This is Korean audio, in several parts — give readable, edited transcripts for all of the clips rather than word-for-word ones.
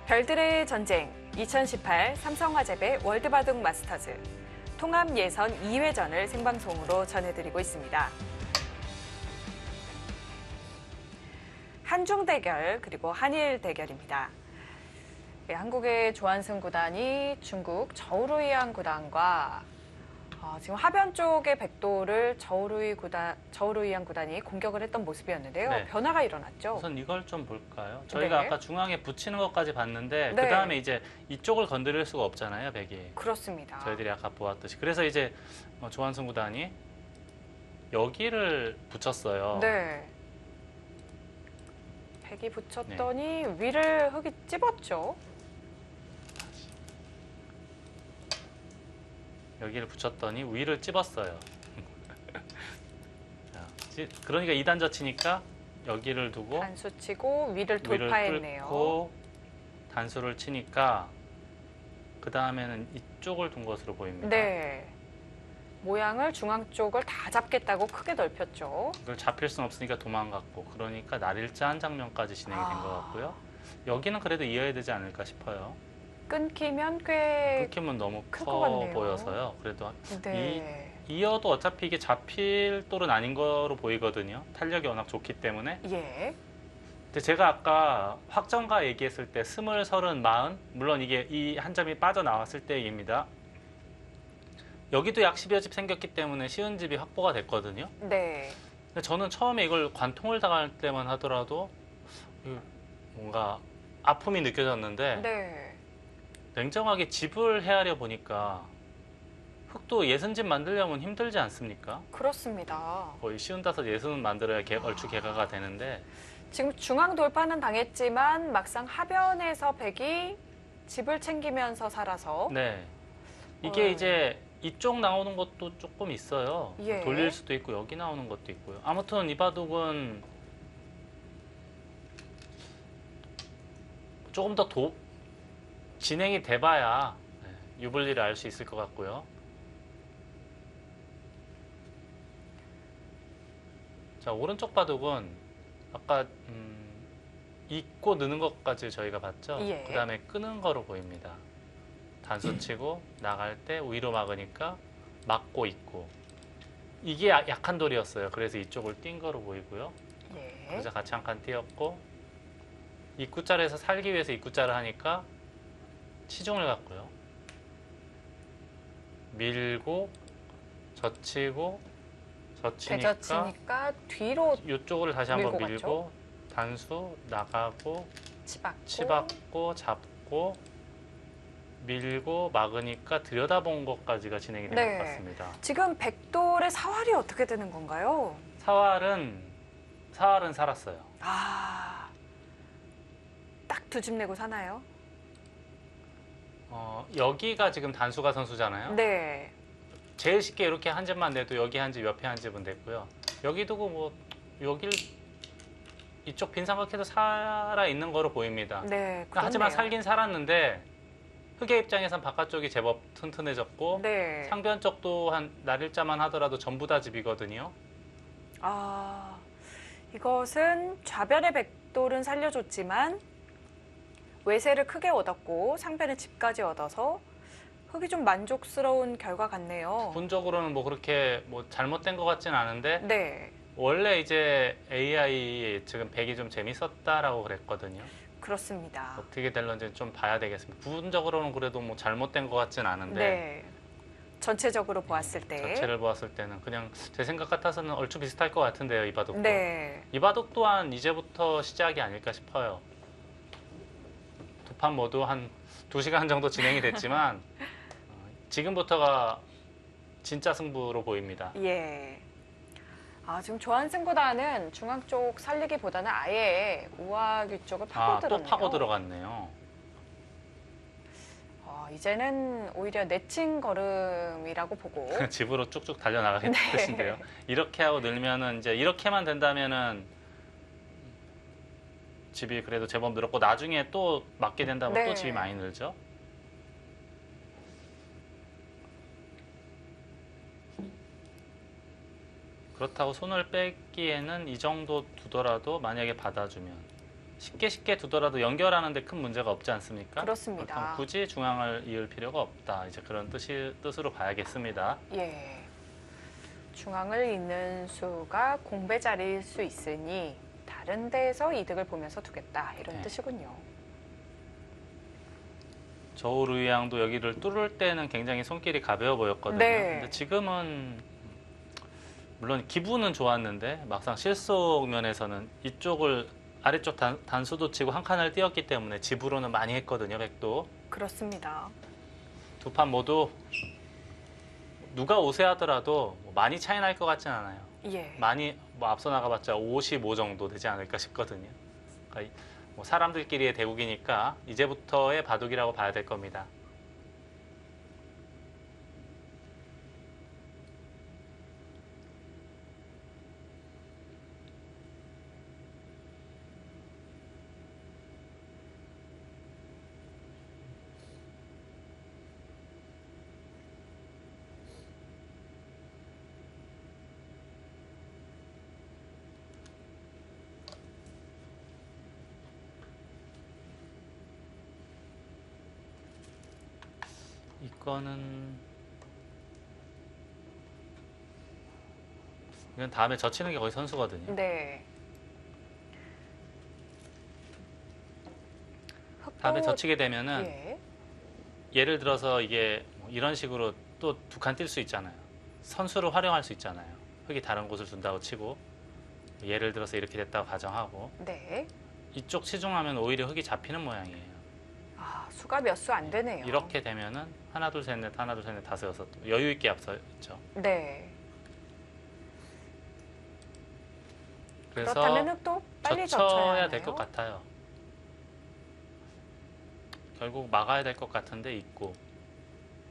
별들의 전쟁 2018 삼성화재배 월드바둑 마스터즈 통합 예선 2회전을 생방송으로 전해드리고 있습니다. 한중 대결 그리고 한일 대결입니다. 한국의 조한승 구단이 중국 저우루이안 구단과 지금 하변 쪽의 백도를 저우루이안 구단이 공격을 했던 모습이었는데요. 네. 변화가 일어났죠. 우선 이걸 좀 볼까요? 저희가 네. 아까 중앙에 붙이는 것까지 봤는데 네. 그 다음에 이제 이쪽을 건드릴 수가 없잖아요, 백이. 그렇습니다. 저희들이 아까 보았듯이. 그래서 이제 조한승 구단이 여기를 붙였어요. 네. 백이 붙였더니 위를 흙이 찝었죠. 여기를 붙였더니 위를 찝었어요. 자, 그러니까 2단 젖히니까 여기를 두고 단수 치고 위를 돌파했네요. 뚫고 단수를 치니까 그 다음에는 이쪽을 둔 것으로 보입니다. 네. 모양을 중앙 쪽을 다 잡겠다고 크게 넓혔죠. 이걸 잡힐 순 없으니까 도망갔고, 그러니까 날일자 한 장면까지 진행이 된 것 같고요. 여기는 그래도 이어야 되지 않을까 싶어요. 끊기면 꽤 끊기면 너무 클 것 커 같네요. 보여서요. 그래도 네. 이어도 어차피 이게 잡힐 돌은 아닌 거로 보이거든요. 탄력이 워낙 좋기 때문에. 예. 근데 제가 아까 확정가 얘기했을 때 20, 30, 40 물론 이게 이 한 점이 빠져나왔을 때 얘기입니다. 여기도 약 10여 집 생겼기 때문에 쉬운 집이 확보가 됐거든요. 네. 근데 저는 처음에 이걸 관통을 당할 때만 하더라도 뭔가 아픔이 느껴졌는데 네. 냉정하게 집을 헤아려 보니까 흙도 예선집 만들려면 힘들지 않습니까? 그렇습니다. 거의 쉬운 다섯 예선 만들어야 얼추 개가가 되는데 지금 중앙 돌파는 당했지만 막상 하변에서 백이 집을 챙기면서 살아서 네, 이게 이제 이쪽 나오는 것도 조금 있어요. 예. 돌릴 수도 있고 여기 나오는 것도 있고요. 아무튼 이 바둑은 조금 더 진행이 돼봐야 유불리를 알 수 있을 것 같고요. 자, 오른쪽 바둑은 아까 잇고 느는 것까지 저희가 봤죠. 예. 그 다음에 끄는 거로 보입니다. 단수 치고 나갈 때 위로 막으니까 막고 있고, 이게 약한 돌이었어요. 그래서 이쪽을 뛴 거로 보이고요. 예. 그래서 같이 한 칸 띄었고, 입구자리에서 살기 위해서 입구자를 하니까 치중을 갔고요. 밀고 젖히고 대젖히니까 뒤로 이쪽을 다시 한번 밀고 밀고 단수 나가고 치받고 잡고 밀고 막으니까 들여다본 것까지가 진행이 된 네. 것 같습니다. 지금 백돌의 사활이 어떻게 되는 건가요? 사활은 살았어요. 딱 두 집 내고 사나요? 여기가 지금 단수가 선수잖아요. 네. 제일 쉽게 이렇게 한 집만 내도 여기 한 집, 옆에 한 집은 됐고요. 여기 두고 뭐 여길 이쪽 빈 삼각해도 살아 있는 거로 보입니다. 네. 하지만 그렇네요. 살긴 살았는데 흑의 입장에선 바깥쪽이 제법 튼튼해졌고 네. 상변 쪽도 한 날일자만 하더라도 전부 다 집이거든요. 이것은 좌변의 백돌은 살려줬지만 외세를 크게 얻었고 상변의 집까지 얻어서 흙이 좀 만족스러운 결과 같네요. 기본적으로는 뭐 그렇게 뭐 잘못된 것 같진 않은데 네. 원래 이제 AI 지금 백이 좀 재밌었다라고 그랬거든요. 그렇습니다. 어떻게 될런지 좀 봐야 되겠습니다. 부분적으로는 그래도 뭐 잘못된 것 같진 않은데 네. 전체적으로 보았을 때. 전체를 보았을 때는 그냥 제 생각 같아서는 얼추 비슷할 것 같은데요, 이 바둑도. 네. 이 바둑 또한 이제부터 시작이 아닐까 싶어요. 두 판 모두 한 2시간 정도 진행이 됐지만 지금부터가 진짜 승부로 보입니다. 예. 지금 조한승 구단은 중앙 쪽 살리기보다는 아예 우하귀 쪽을 파고들었네요. 또 파고 들어갔네요. 이제는 오히려 내친 걸음이라고 보고. 집으로 쭉쭉 달려나가겠다는 네. 뜻인데요. 이렇게 하고 늘면은 이제 이렇게만 된다면은 집이 그래도 제법 늘었고 나중에 또 맞게 된다면 네. 또 집이 많이 늘죠. 그렇다고 손을 빼기에는 이 정도 두더라도 만약에 받아주면 쉽게 두더라도 연결하는데 큰 문제가 없지 않습니까? 그렇습니다. 그럼 굳이 중앙을 이을 필요가 없다. 이제 그런 뜻으로 봐야겠습니다. 예. 중앙을 잇는 수가 공배 자리일 수 있으니 다른 데에서 이득을 보면서 두겠다. 이런 네. 뜻이군요. 저우루이양도 여기를 뚫을 때는 굉장히 손길이 가벼워 보였거든요. 네. 근데 지금은 물론 기분은 좋았는데 막상 실속 면에서는 이쪽을 아래쪽 단수도 치고 한 칸을 띄었기 때문에 집으로는 많이 했거든요. 백도. 그렇습니다. 두 판 모두 누가 우세하더라도 뭐 많이 차이 날 것 같진 않아요. 예. 많이 뭐 앞서 나가봤자 55 정도 되지 않을까 싶거든요. 그러니까 뭐 사람들끼리의 대국이니까 이제부터의 바둑이라고 봐야 될 겁니다. 이건 다음에 젖히는 게 거의 선수거든요. 네. 다음에 흑도- 젖히게 되면은 예. 예를 들어서 이게 뭐 이런 식으로 또 두 칸 뛸 수 있잖아요. 선수를 활용할 수 있잖아요. 흙이 다른 곳을 둔다고 치고 예를 들어서 이렇게 됐다고 가정하고 네. 이쪽 치중하면 오히려 흙이 잡히는 모양이에요. 아, 수가 몇 수 안 되네요. 이렇게 되면은 하나 둘 셋 넷 하나 둘 셋 넷 다섯 여섯 여유 있게 앞서 있죠. 네. 그래서 그렇다면 흑도 빨리 젖혀야 젖혀야 될 하나요? 것 같아요. 결국 막아야 될 것 같은데 있고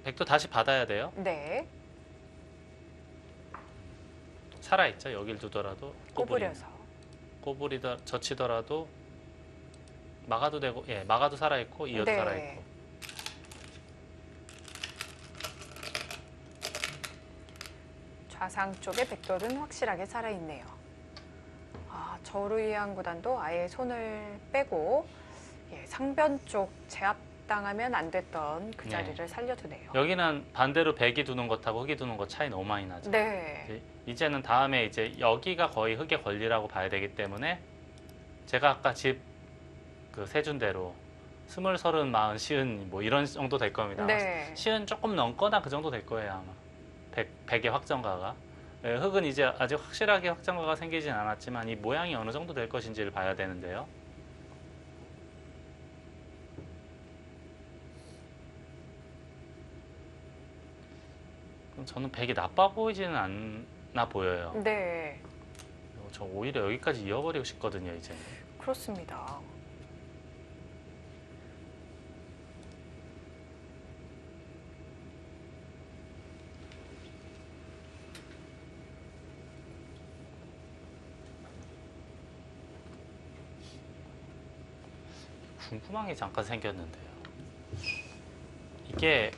백도 다시 받아야 돼요. 네. 살아있죠. 여길 두더라도 꼬부려서. 꼬부리다 젖히더라도 막아도 되고 예 막아도 살아있고 이어도 네. 살아있고 좌상 쪽의 백돌은 확실하게 살아있네요. 아, 저우루이양 구단도 아예 손을 빼고 예, 상변 쪽 제압당하면 안 됐던 그 네. 자리를 살려두네요. 여기는 반대로 백이 두는 것하고 흙이 두는 것 차이 너무 많이 나죠. 네. 이제는 다음에 이제 여기가 거의 흙의 권리라고 봐야 되기 때문에 제가 아까 집 그 세준대로 20, 30, 40, 시은 뭐 이런 정도 될 겁니다. 네. 시은 조금 넘거나 그 정도 될 거예요 아마. 100의 확정가가. 예, 흙은 이제 아직 확실하게 확정가가 생기진 않았지만 이 모양이 어느 정도 될 것인지를 봐야 되는데요. 그럼 저는 100이 나빠 보이지는 않나 보여요. 네. 저 오히려 여기까지 이어버리고 싶거든요 이제. 그렇습니다. 궁금한 게 잠깐 생겼는데요. 이게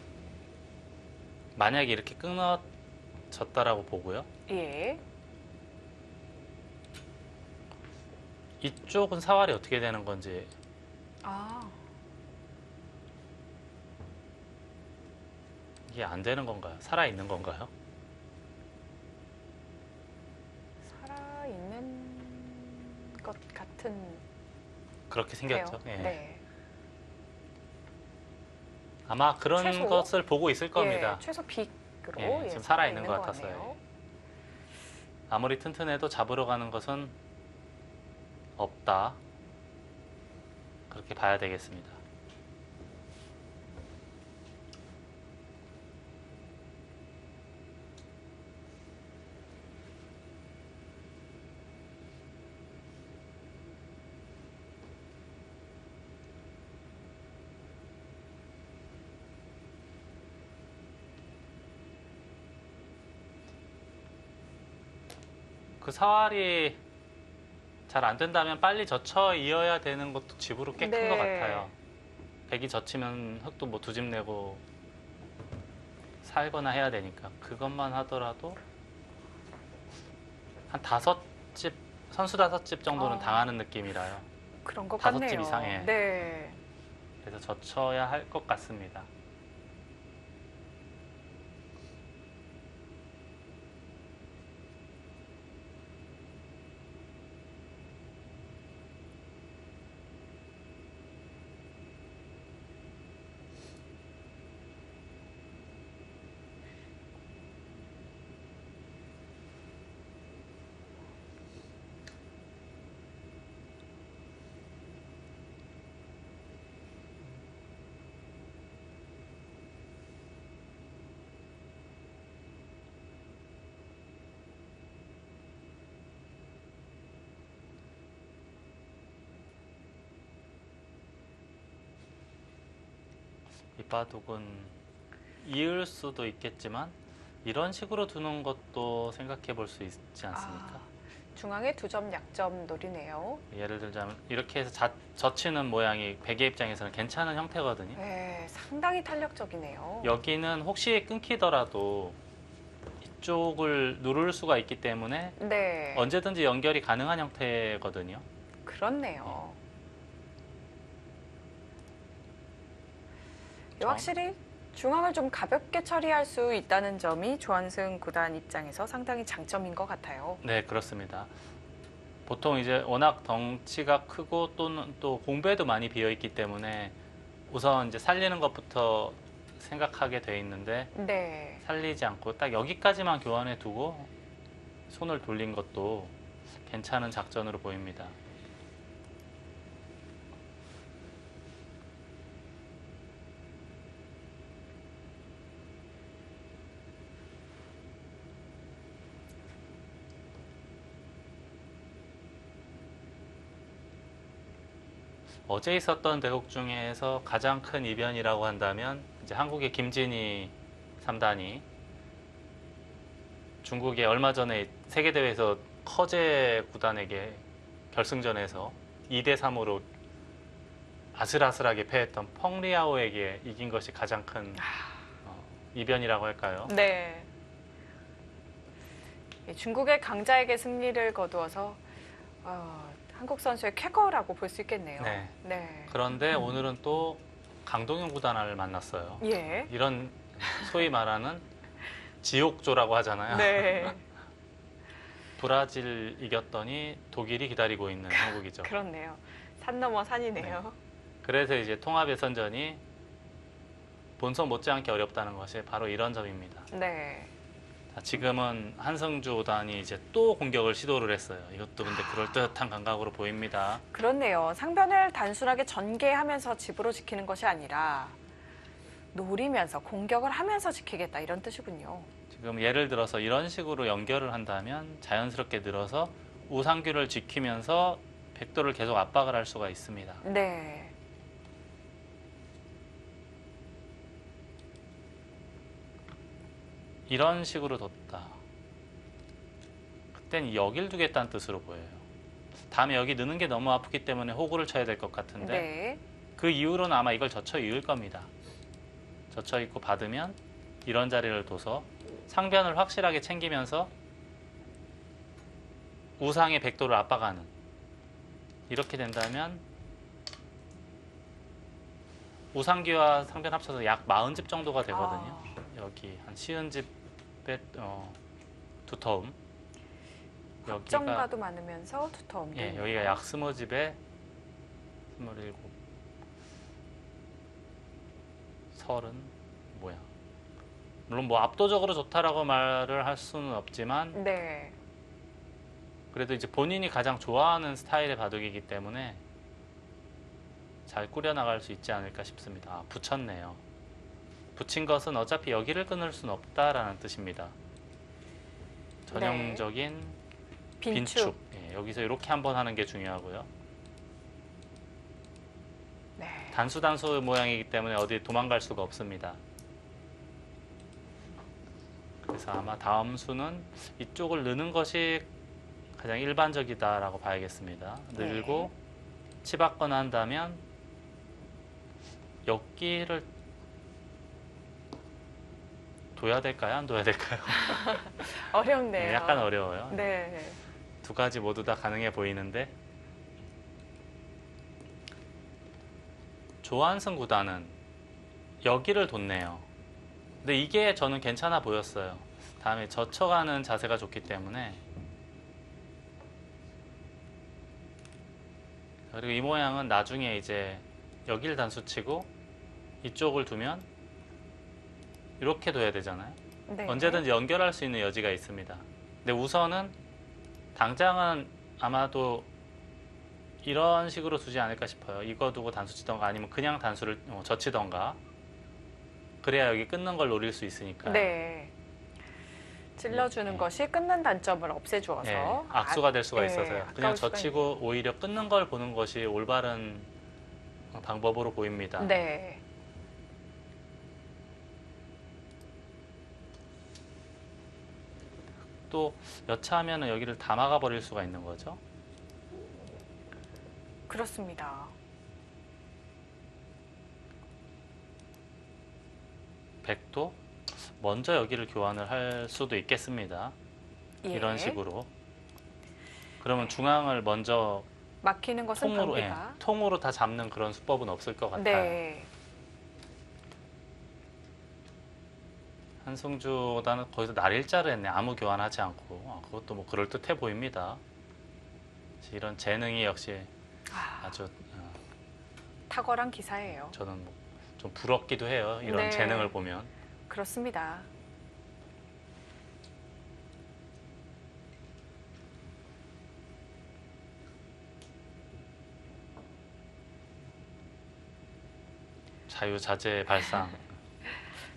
만약에 이렇게 끊어졌다라고 보고요. 예. 이쪽은 사활이 어떻게 되는 건지 아, 이게 안 되는 건가요? 살아 있는 건가요? 살아있는 것 같은 그렇게 생겼죠. 데요. 예. 네. 아마 그런 최소? 것을 보고 있을 겁니다. 예, 최소 빅으로 예, 예, 지금 살아있는 살아있는 것 것 같았어요. 같네요. 아무리 튼튼해도 잡으러 가는 것은 없다. 그렇게 봐야 되겠습니다. 그 사활이 잘 안 된다면 빨리 젖혀 이어야 되는 것도 집으로 꽤 큰 것 네. 같아요. 백이 젖히면 흙도 뭐 두 집 내고 살거나 해야 되니까 그것만 하더라도 한 5집 선수 5집 정도는 어. 당하는 느낌이라요. 그런 것 다섯 같네요. 집 이상에. 네. 그래서 젖혀야 할 것 같습니다. 이 바둑은 이을 수도 있겠지만 이런 식으로 두는 것도 생각해 볼 수 있지 않습니까? 중앙에 2점 약점 노리네요. 예를 들자면 이렇게 해서 젖히는 모양이 백의 입장에서는 괜찮은 형태거든요. 네, 상당히 탄력적이네요. 여기는 혹시 끊기더라도 이쪽을 누를 수가 있기 때문에 네, 언제든지 연결이 가능한 형태거든요. 그렇네요. 좀- 확실히 중앙을 좀 가볍게 처리할 수 있다는 점이 조한승 구단 입장에서 상당히 장점인 것 같아요. 네, 그렇습니다. 보통 이제 워낙 덩치가 크고 또는 또 공배도 많이 비어 있기 때문에 우선 이제 살리는 것부터 생각하게 돼 있는데 네, 살리지 않고 딱 여기까지만 교환해 두고 손을 돌린 것도 괜찮은 작전으로 보입니다. 어제 있었던 대국 중에서 가장 큰 이변이라고 한다면 이제 한국의 김진희 3단이 중국에 얼마 전에 세계대회에서 커제 구단에게 결승전에서 2대 3으로 아슬아슬하게 패했던 펑리아오에게 이긴 것이 가장 큰 이변이라고 할까요? 네. 중국의 강자에게 승리를 거두어서 한국 선수의 쾌거라고 볼 수 있겠네요. 네. 네. 그런데 오늘은 또 강동현 구단을 만났어요. 예. 이런 소위 말하는 지옥조라고 하잖아요. 네. 브라질 이겼더니 독일이 기다리고 있는 한국이죠. 그렇네요. 산 넘어 산이네요. 그래서 이제 통합 예선전이 본선 못지않게 어렵다는 것이 바로 이런 점입니다. 네. 자, 지금은 한성주 구단이 이제 또 공격을 시도를 했어요. 이것도 근데 그럴듯한 감각으로 보입니다. 그렇네요. 상변을 단순하게 전개하면서 집으로 지키는 것이 아니라 노리면서 공격을 하면서 지키겠다 이런 뜻이군요. 지금 예를 들어서 이런 식으로 연결을 한다면 자연스럽게 늘어서 우상규를 지키면서 백도를 계속 압박을 할 수가 있습니다. 네. 이런 식으로 뒀다. 그땐 여길 두겠다는 뜻으로 보여요. 다음에 여기 느는 게 너무 아프기 때문에 호구를 쳐야 될 것 같은데 네. 그 이후로는 아마 이걸 젖혀 이을 겁니다. 젖혀 입고 받으면 이런 자리를 둬서 상변을 확실하게 챙기면서 우상의 백도를 압박하는, 이렇게 된다면 우상기와 상변 합쳐서 약 40집 정도가 되거든요. 여기 한 50집의 두터움. 여기가 확정가도 많으면서 두터움도 예, 있네요. 여기가 약 20집에 27, 30 뭐야. 물론 뭐 압도적으로 좋다라고 말을 할 수는 없지만 네. 그래도 이제 본인이 가장 좋아하는 스타일의 바둑이기 때문에 잘 꾸려나갈 수 있지 않을까 싶습니다. 아, 붙였네요. 붙인 것은 어차피 여기를 끊을 수는 없다라는 뜻입니다. 전형적인 빈축. 예, 여기서 이렇게 한번 하는 게 중요하고요. 네. 단수 모양이기 때문에 어디 도망갈 수가 없습니다. 그래서 아마 다음 수는 이쪽을 느는 것이 가장 일반적이다라고 봐야겠습니다. 늘고 치받거나 한다면 여기를 둬야 될까요? 안 둬야 될까요? 어렵네요. 네, 약간 어려워요. 네. 두 가지 모두 다 가능해 보이는데 조한승 구단은 여기를 뒀네요. 근데 이게 저는 괜찮아 보였어요. 다음에 젖혀가는 자세가 좋기 때문에. 그리고 이 모양은 나중에 이제 여길 단수치고 이쪽을 두면 이렇게 둬야 되잖아요. 네. 언제든지 연결할 수 있는 여지가 있습니다. 근데 우선은 당장은 아마도 이런 식으로 두지 않을까 싶어요. 이거 두고 단수치던가 아니면 그냥 단수를 젖히던가. 그래야 여기 끊는 걸 노릴 수 있으니까요. 네. 찔러주는 네. 것이 끊는 단점을 없애주어서 예, 악수가 될 수가 예, 있어서요. 아까울 그냥 수가 젖히고 오히려 끊는 걸 보는 것이 올바른 방법으로 보입니다. 네. 또 여차하면 여기를 다 막아버릴 수가 있는 거죠. 그렇습니다. 백도 먼저 여기를 교환을 할 수도 있겠습니다. 예. 이런 식으로. 그러면 중앙을 먼저 막히는 것은 통으로, 방비가. 통으로 다 잡는 그런 수법은 없을 것 같아요. 네. 한승주보다는 거기서 날일자를 했네. 아무 교환하지 않고. 그것도 뭐 그럴듯해 보입니다. 이런 재능이 역시 아주 탁월한 기사예요. 저는 뭐 좀 부럽기도 해요. 이런 네. 재능을 보면. 그렇습니다. 자유자재 발상.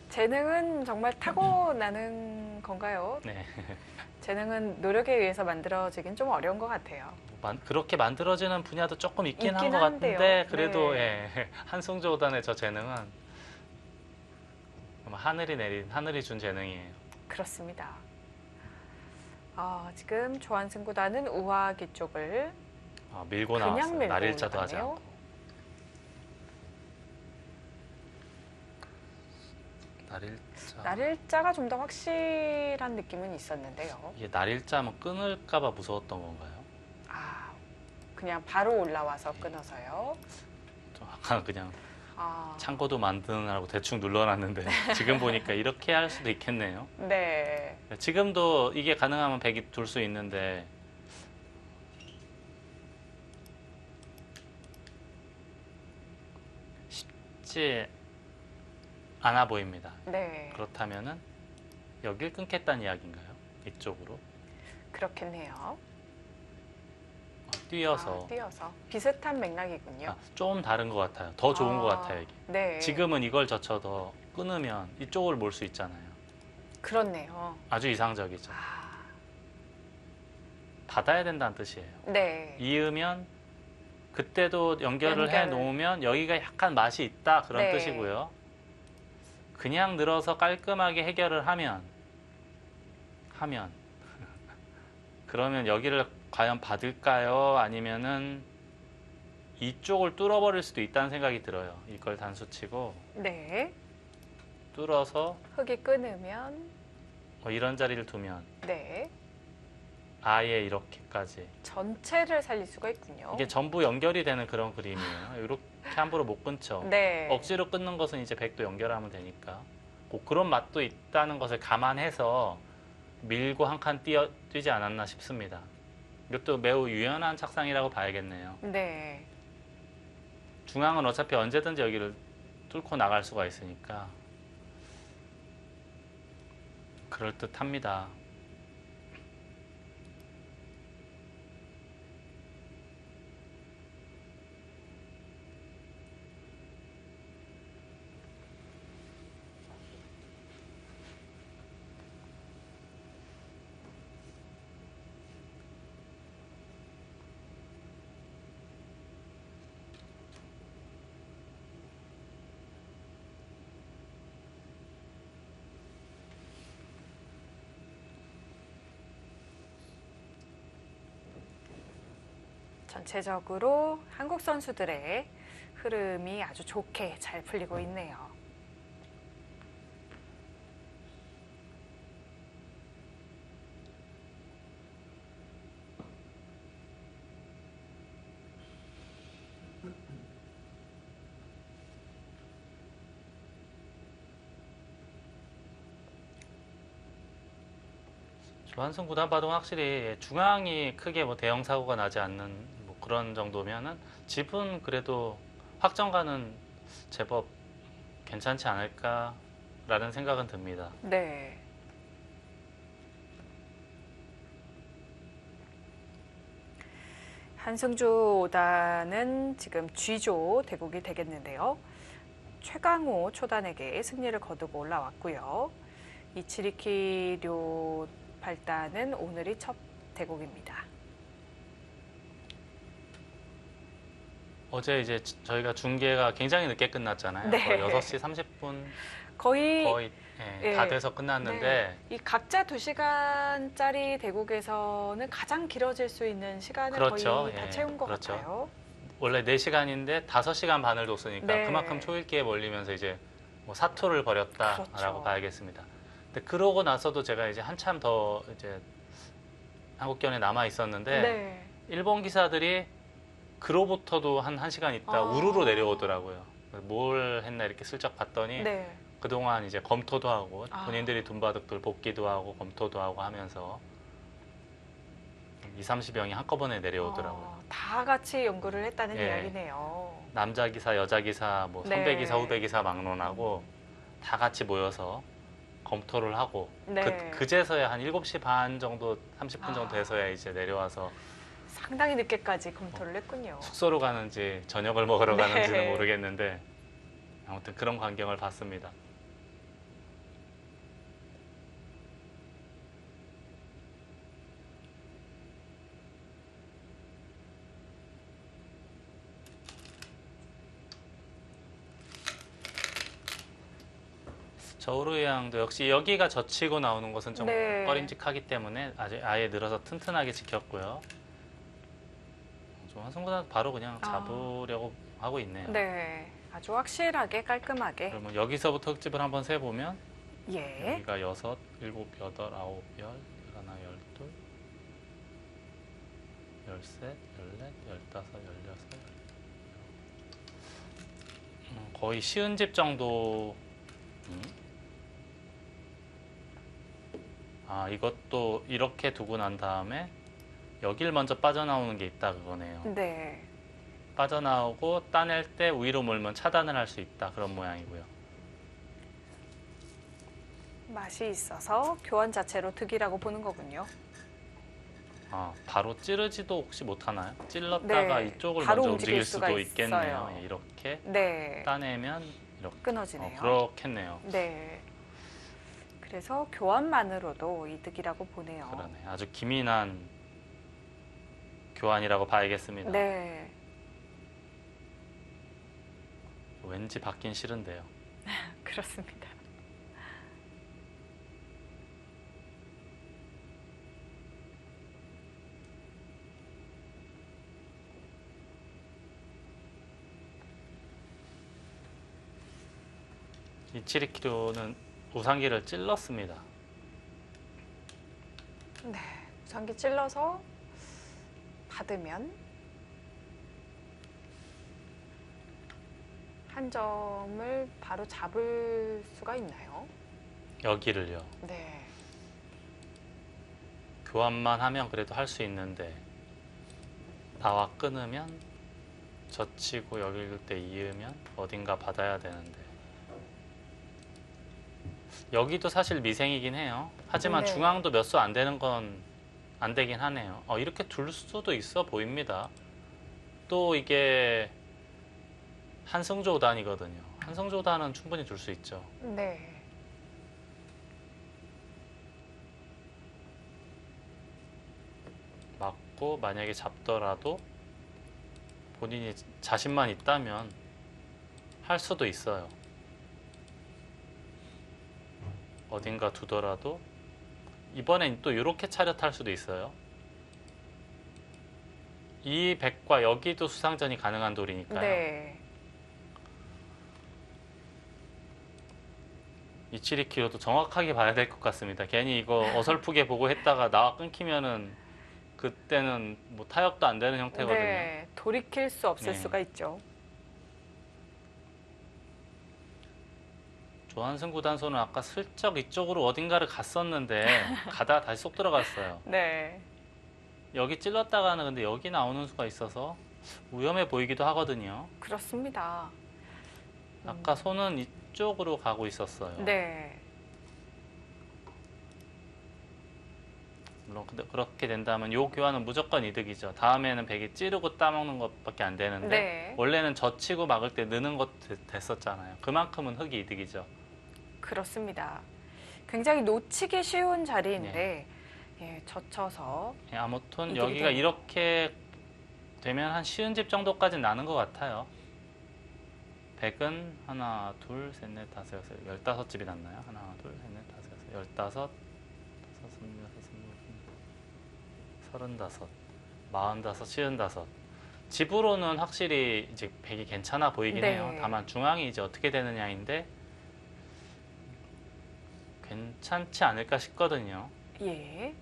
재능은 정말 타고나는 건가요? 네. 재능은 노력에 의해서 만들어지긴 좀 어려운 것 같아요. 그렇게 만들어지는 분야도 조금 있긴 한 있긴 것 같은데 한데요. 그래도 네. 예, 한승조단의 저 재능은 하늘이 준 재능이에요. 그렇습니다. 지금 조한승 구단은 우아기 쪽을 밀고 그냥 나왔어요. 밀고 날일자도 하지 올라가네요. 않고. 날일자가 좀 더 확실한 느낌은 있었는데요. 이게 날일자면 끊을까봐 무서웠던 건가요? 그냥 바로 올라와서 끊어서요. 좀 아까 그냥 아, 창고도 만드느라고 대충 눌러놨는데 지금 보니까 이렇게 할 수도 있겠네요. 네. 지금도 이게 가능하면 백이 둘 수 있는데 쉽지 않아 보입니다. 네. 그렇다면은 여길 끊겠다는 이야기인가요? 이쪽으로 그렇겠네요. 뛰어서 뛰어서 비슷한 맥락이군요. 좀 다른 것 같아요. 더 좋은 것 같아요. 이게. 네. 지금은 이걸 젖혀서 끊으면 이쪽을 몰 수 있잖아요. 그렇네요. 아주 이상적이죠. 받아야 된다는 뜻이에요. 네. 이으면 그때도 연결을 해 놓으면 여기가 약간 맛이 있다 그런 네. 뜻이고요. 그냥 늘어서 깔끔하게 해결을 하면 그러면 여기를 과연 받을까요? 아니면은 이쪽을 뚫어버릴 수도 있다는 생각이 들어요. 이걸 단수치고 네. 뚫어서 흙이 끊으면 이런 자리를 두면 네. 아예 이렇게까지 전체를 살릴 수가 있군요. 이게 전부 연결이 되는 그런 그림이에요. 이렇게 함부로 못 끊죠. 네. 억지로 끊는 것은 이제 백도 연결하면 되니까 꼭 그런 맛도 있다는 것을 감안해서 밀고 한 칸 뛰지 않았나 싶습니다. 이것도 매우 유연한 착상이라고 봐야겠네요. 네. 중앙은 어차피 언제든지 여기를 뚫고 나갈 수가 있으니까 그럴듯합니다. 전체적으로 한국 선수들의 흐름이 아주 좋게 잘 풀리고 있네요. 조한승 구단 봐도 확실히 중앙이 크게 뭐 대형 사고가 나지 않는 뭐 그런 정도면은 집은 그래도 확정가는 제법 괜찮지 않을까라는 생각은 듭니다. 네. 한승주 5단은 지금 G조 대국이 되겠는데요. 최강호 초단에게 승리를 거두고 올라왔고요. 이치리키료 8단은 오늘이 첫 대국입니다. 어제 이제 저희가 중계가 굉장히 늦게 끝났잖아요. 네. 거의 6시 30분 거의 예, 다 돼서 끝났는데 이 각자 2시간짜리 대국에서는 가장 길어질 수 있는 시간을 그렇죠. 거의 다 예, 채운 것 그렇죠. 같아요. 원래 4시간인데 5시간 반을 뒀으니까 네. 그만큼 초읽기에 몰리면서 이제 뭐 사투를 벌였다라고 그렇죠. 봐야겠습니다. 근데 그러고 나서도 제가 이제 한참 더 이제 한국견에 남아 있었는데 네. 일본 기사들이 그로부터도 한 1시간 있다 우르르 내려오더라고요. 뭘 했나 이렇게 슬쩍 봤더니 네. 그동안 이제 검토도 하고 아. 본인들이 돈바둑들 복기도 하고 검토도 하고 하면서 2, 30명이 한꺼번에 내려오더라고요. 다 같이 연구를 했다는 예. 이야기네요. 남자 기사, 여자 기사, 뭐 네. 선배 기사, 후배 기사 막론하고 다 같이 모여서 검토를 하고 네. 그제서야 한 7시 반 정도, 30분 정도 아. 돼서야 이제 내려와서 상당히 늦게까지 검토를 했군요. 숙소로 가는지 저녁을 먹으러 네. 가는지는 모르겠는데 아무튼 그런 광경을 봤습니다. 저우르양도 역시 여기가 젖히고 나오는 것은 좀 네. 꺼림직하기 때문에 아예 늘어서 튼튼하게 지켰고요. 좀 한승보다 바로 그냥 잡으려고 하고 있네요. 네. 아주 확실하게 깔끔하게. 그러면 여기서부터 흙집을 한번 세보면 예. 여기가 6, 7, 8, 9, 10, 11, 12, 13, 14, 15, 16, 거의 쉬운 집 정도. 이것도 이렇게 두고 난 다음에 여길 먼저 빠져나오는 게 있다 그거네요. 네. 빠져나오고 따낼 때 위로 몰면 차단을 할 수 있다 그런 모양이고요. 맛이 있어서 교환 자체로 득이라고 보는 거군요. 바로 찌르지도 혹시 못하나요? 찔렀다가 네, 이쪽을 바로 먼저 움직일 움직일 수가 수도 있겠네요. 있어요. 예, 이렇게 네. 따내면 이렇게 끊어지네요. 그렇겠네요. 네. 그래서 교환만으로도 이득이라고 보네요. 그러네. 아주 기민한 교환이라고 봐야겠습니다. 네. 왠지 받긴 싫은데요. 그렇습니다. 이치리키료는 우상기를 찔렀습니다. 네. 우상기 찔러서 받으면 한 점을 바로 잡을 수가 있나요? 여기를요. 네. 교환만 하면 그래도 할 수 있는데 나와 끊으면 젖히고 여길 때 이으면 어딘가 받아야 되는데 여기도 사실 미생이긴 해요. 하지만 네. 중앙도 몇 수 안 되는 건 안 되긴 하네요. 이렇게 둘 수도 있어 보입니다. 또 이게 한승조 5단이거든요. 한승조 5단은 충분히 둘 수 있죠. 네. 맞고 만약에 잡더라도 본인이 자신만 있다면 할 수도 있어요. 어딘가 두더라도 이번엔 또 이렇게 차렷할 수도 있어요. 이 백과 여기도 수상전이 가능한 돌이니까요. 네. 이치리키로도 정확하게 봐야 될 것 같습니다. 괜히 이거 어설프게 보고 했다가 나와 끊기면은 그때는 뭐 타협도 안 되는 형태거든요. 네. 돌이킬 수 없을 네. 수가 있죠. 조한승 구단소는 아까 슬쩍 이쪽으로 어딘가를 갔었는데 가다가 다시 쏙 들어갔어요. 네. 여기 찔렀다가는 근데 여기 나오는 수가 있어서 위험해 보이기도 하거든요. 그렇습니다. 아까 손은 이쪽으로 가고 있었어요. 네. 물론 근데 그렇게 된다면 요 교환은 무조건 이득이죠. 다음에는 백이 찌르고 따먹는 것밖에 안 되는데 네. 원래는 젖히고 막을 때 느는 것 됐었잖아요. 그만큼은 흙이 이득이죠. 그렇습니다. 굉장히 놓치기 쉬운 자리인데 예, 젖혀서 예, 아무튼 이득이 여기가 되네요. 이렇게 되면 한 쉬운 집 정도까지는 나는 것 같아요. 백은 하나, 둘, 셋, 넷, 다섯, 여섯, 15집이 났나요? 하나, 둘, 셋, 넷, 다섯, 여섯, 15, 다섯, 스물, 여섯, 스물, 35, 45, 55. 집으로는 확실히 이제 백이 괜찮아 보이긴 네. 해요. 다만 중앙이 이제 어떻게 되느냐인데 괜찮지 않을까 싶거든요. 예.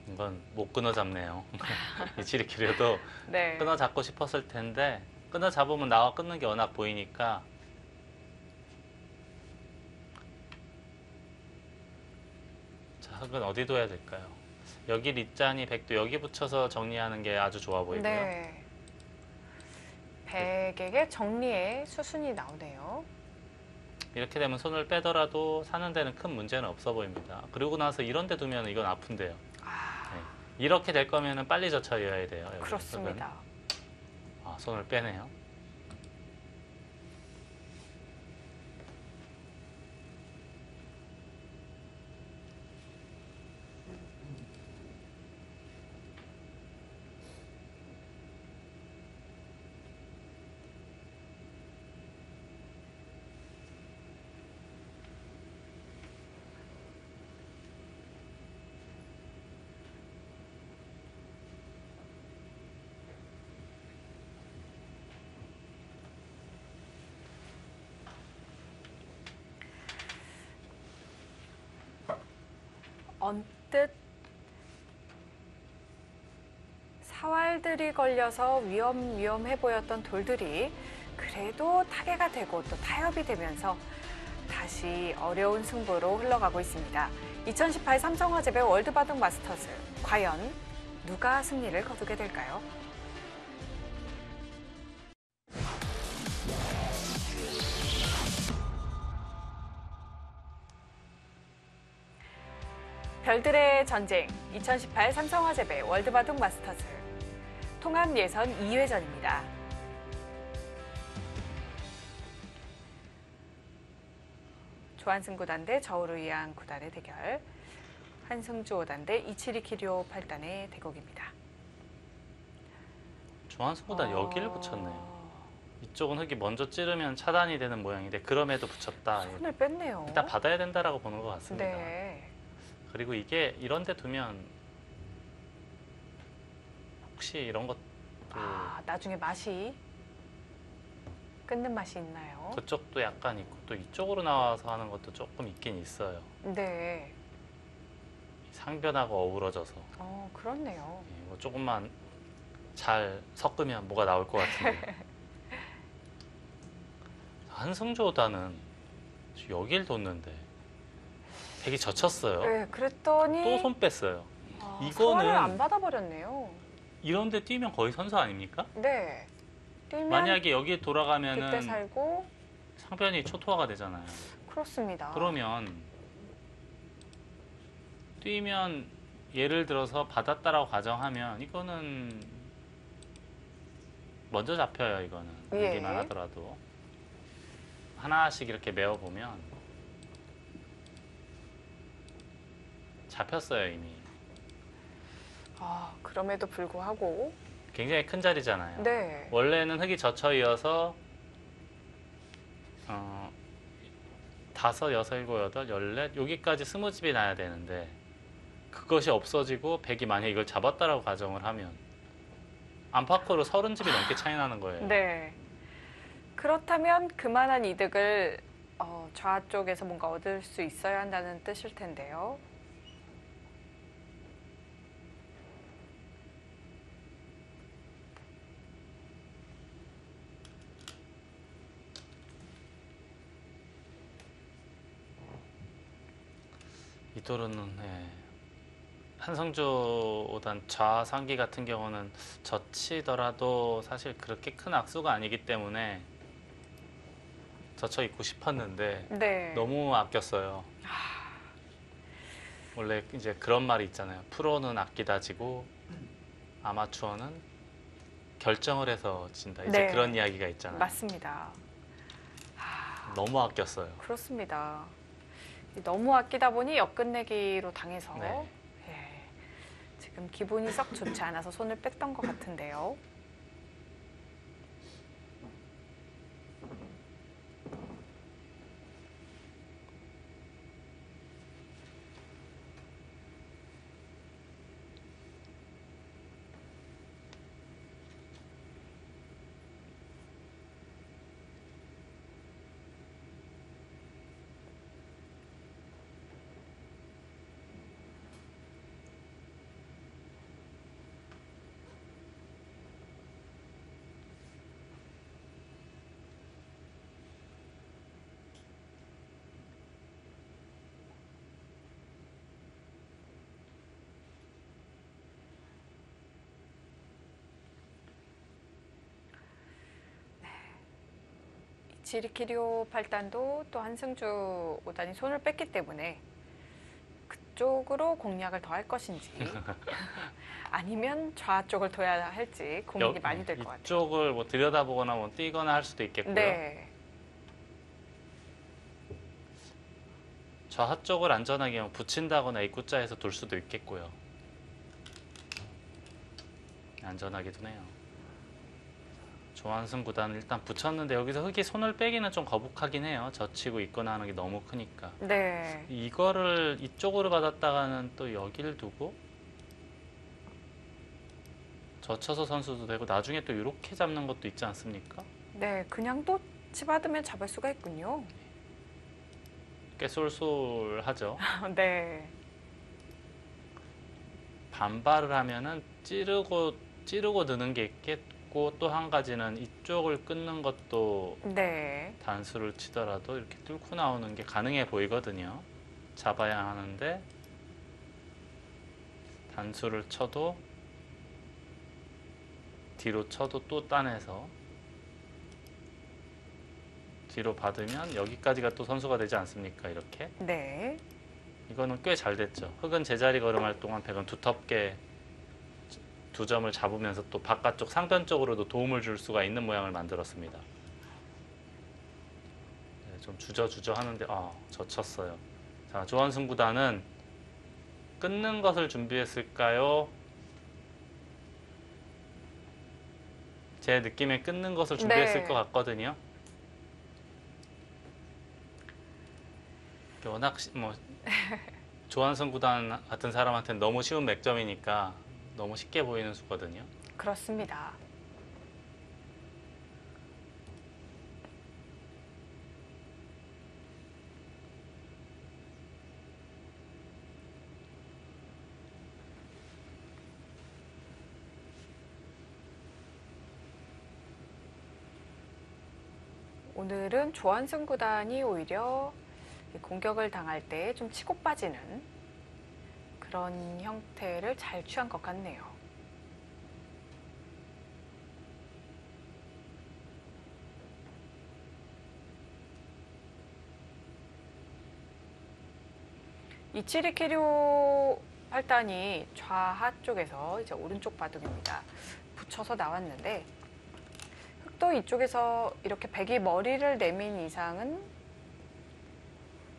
이건 못 끊어 잡네요. 이치리키려도 네. 끊어 잡고 싶었을 텐데 끊어 잡으면 나와 끊는 게 워낙 보이니까 자, 흙은 어디 둬야 될까요? 여기 립잔이 백도 여기 붙여서 정리하는 게 아주 좋아 보이고요. 네. 백에게 정리의 수순이 나오네요. 이렇게 되면 손을 빼더라도 사는 데는 큰 문제는 없어 보입니다. 그리고 나서 이런 데 두면 이건 아픈데요. 아, 네. 이렇게 될 거면 빨리 젖혀야 돼요. 여기 그렇습니다. 흙은. 아, 손을 빼네요. 언뜻 사활들이 걸려서 위험해 보였던 돌들이 그래도 타개가 되고 또 타협이 되면서 다시 어려운 승부로 흘러가고 있습니다. 2018 삼성화재배 월드바둑 마스터즈 과연 누가 승리를 거두게 될까요? 별들의 전쟁 2018 삼성화재배 월드바둑 마스터즈 통합 예선 2회전입니다. 조한승 구단 대 저우루이안 구단의 대결, 한승주 5단 대 이치리 키리오 8단의 대국입니다. 조한수보다 여기를 붙였네요. 이쪽은 흙이 먼저 찌르면 차단이 되는 모양인데 그럼에도 붙였다. 손을 뺐네요. 일단 받아야 된다라고 보는 것 같습니다. 네. 그리고 이게 이런 데 두면 혹시 이런 것도 나중에 맛이 끊는 맛이 있나요? 그쪽도 약간 있고 또 이쪽으로 나와서 하는 것도 조금 있긴 있어요. 네. 상변하고 어우러져서 그렇네요. 뭐 조금만 잘 섞으면 뭐가 나올 것 같은데 한승조다는 여길 뒀는데 백이 젖혔어요. 네, 그랬더니 또 손 뺐어요. 이거는- 사활을 안 받아버렸네요. 이런데 뛰면 거의 선수 아닙니까? 네. 뛰면 만약에 여기에 그때 돌아가면은 살고 상변이 초토화가 되잖아요. 그렇습니다. 그러면 뛰면 예를 들어서 받았다라고 가정하면 이거는 먼저 잡혀요. 이거는 예. 여기만 하더라도 하나씩 이렇게 메어보면 잡혔어요 이미. 그럼에도 불구하고 굉장히 큰 자리잖아요. 네. 원래는 흙이 젖혀 이어서 5, 6, 7, 8, 14 여기까지 20집이 나야 되는데 그것이 없어지고 백이 만약 이걸 잡았다라고 가정을 하면 안팎으로 30집이 넘게 차이 나는 거예요. 네. 그렇다면 그만한 이득을 좌 쪽에서 뭔가 얻을 수 있어야 한다는 뜻일 텐데요. 이 도로는 한성조 5단 좌상기 같은 경우는 젖히더라도 사실 그렇게 큰 악수가 아니기 때문에 젖혀 입고 싶었는데 네. 너무 아꼈어요. 원래 이제 그런 말이 있잖아요. 프로는 아끼다지고 아마추어는 결정을 해서 진다. 이제 네. 그런 이야기가 있잖아요. 맞습니다. 너무 아꼈어요. 그렇습니다. 너무 아끼다 보니 역끝내기로 당해서 네. 지금 기분이 썩 좋지 않아서 손을 뺐던 것 같은데요. 지리키리오 8단도 또 한승주 5단이 손을 뺐기 때문에 그쪽으로 공략을 더 할 것인지 아니면 좌 쪽을 둬야 할지 고민이 많이 될 것 같아요. 이쪽을 뭐 들여다보거나 뭐 뛰거나 할 수도 있겠고요. 네. 좌 쪽을 안전하게 뭐 붙인다거나 입구자에서 돌 수도 있겠고요. 안전하게 두네요. 조한승 구단은 일단 붙였는데 여기서 흙이 손을 빼기는 좀 거북하긴 해요. 젖히고 있거나 하는 게 너무 크니까. 네. 이거를 이쪽으로 받았다가는 또 여기를 두고 젖혀서 선수도 되고 나중에 또 이렇게 잡는 것도 있지 않습니까? 네. 그냥 또 치받으면 잡을 수가 있군요. 꽤 쏠쏠하죠. 네. 반발을 하면은 찌르고 드는 게 있겠고 또 한 가지는 이쪽을 끊는 것도 네. 단수를 치더라도 이렇게 뚫고 나오는 게 가능해 보이거든요. 잡아야 하는데 단수를 쳐도 뒤로 쳐도 또 따내서 뒤로 받으면 여기까지가 또 선수가 되지 않습니까? 이렇게. 네. 이거는 꽤 잘 됐죠. 흙은 제자리 걸음할 동안 백은 두텁게 두 점을 잡으면서 또 바깥쪽 상변 쪽으로도 도움을 줄 수가 있는 모양을 만들었습니다. 네, 좀 주저주저 하는데 젖혔어요. 자, 조한승 구단은 끊는 것을 준비했을까요? 제 느낌에 끊는 것을 준비했을 네. 것 같거든요. 워낙 조한승 구단 같은 사람한테는 너무 쉬운 맥점이니까 너무 쉽게 보이는 수거든요. 그렇습니다. 오늘은 조한승 구단이 오히려 공격을 당할 때 좀 치고 빠지는 그런 형태를 잘 취한 것 같네요. 이치리키료 8단이 좌하 쪽에서 이제 오른쪽 바둑입니다. 붙여서 나왔는데 흑도 이쪽에서 이렇게 백이 머리를 내민 이상은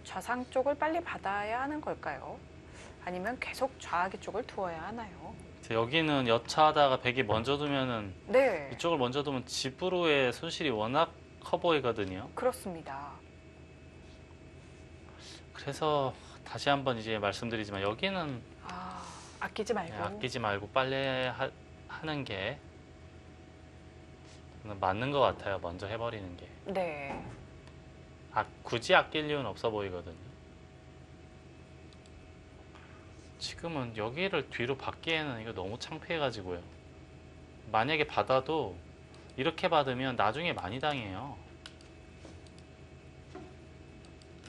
좌상 쪽을 빨리 받아야 하는 걸까요? 아니면 계속 좌하기 쪽을 두어야 하나요? 여기는 여차하다가 백이 먼저 두면은 네, 이쪽을 먼저 두면 집으로의 손실이 워낙 커 보이거든요. 그렇습니다. 그래서 다시 한번 이제 말씀드리지만 여기는 아끼지 말고. 아끼지 말고 빨리 하는 게 저는 맞는 것 같아요. 먼저 해버리는 게. 네. 굳이 아낄 이유는 없어 보이거든요. 지금은 여기를 뒤로 받기에는 이거 너무 창피해가지고요. 만약에 받아도 이렇게 받으면 나중에 많이 당해요.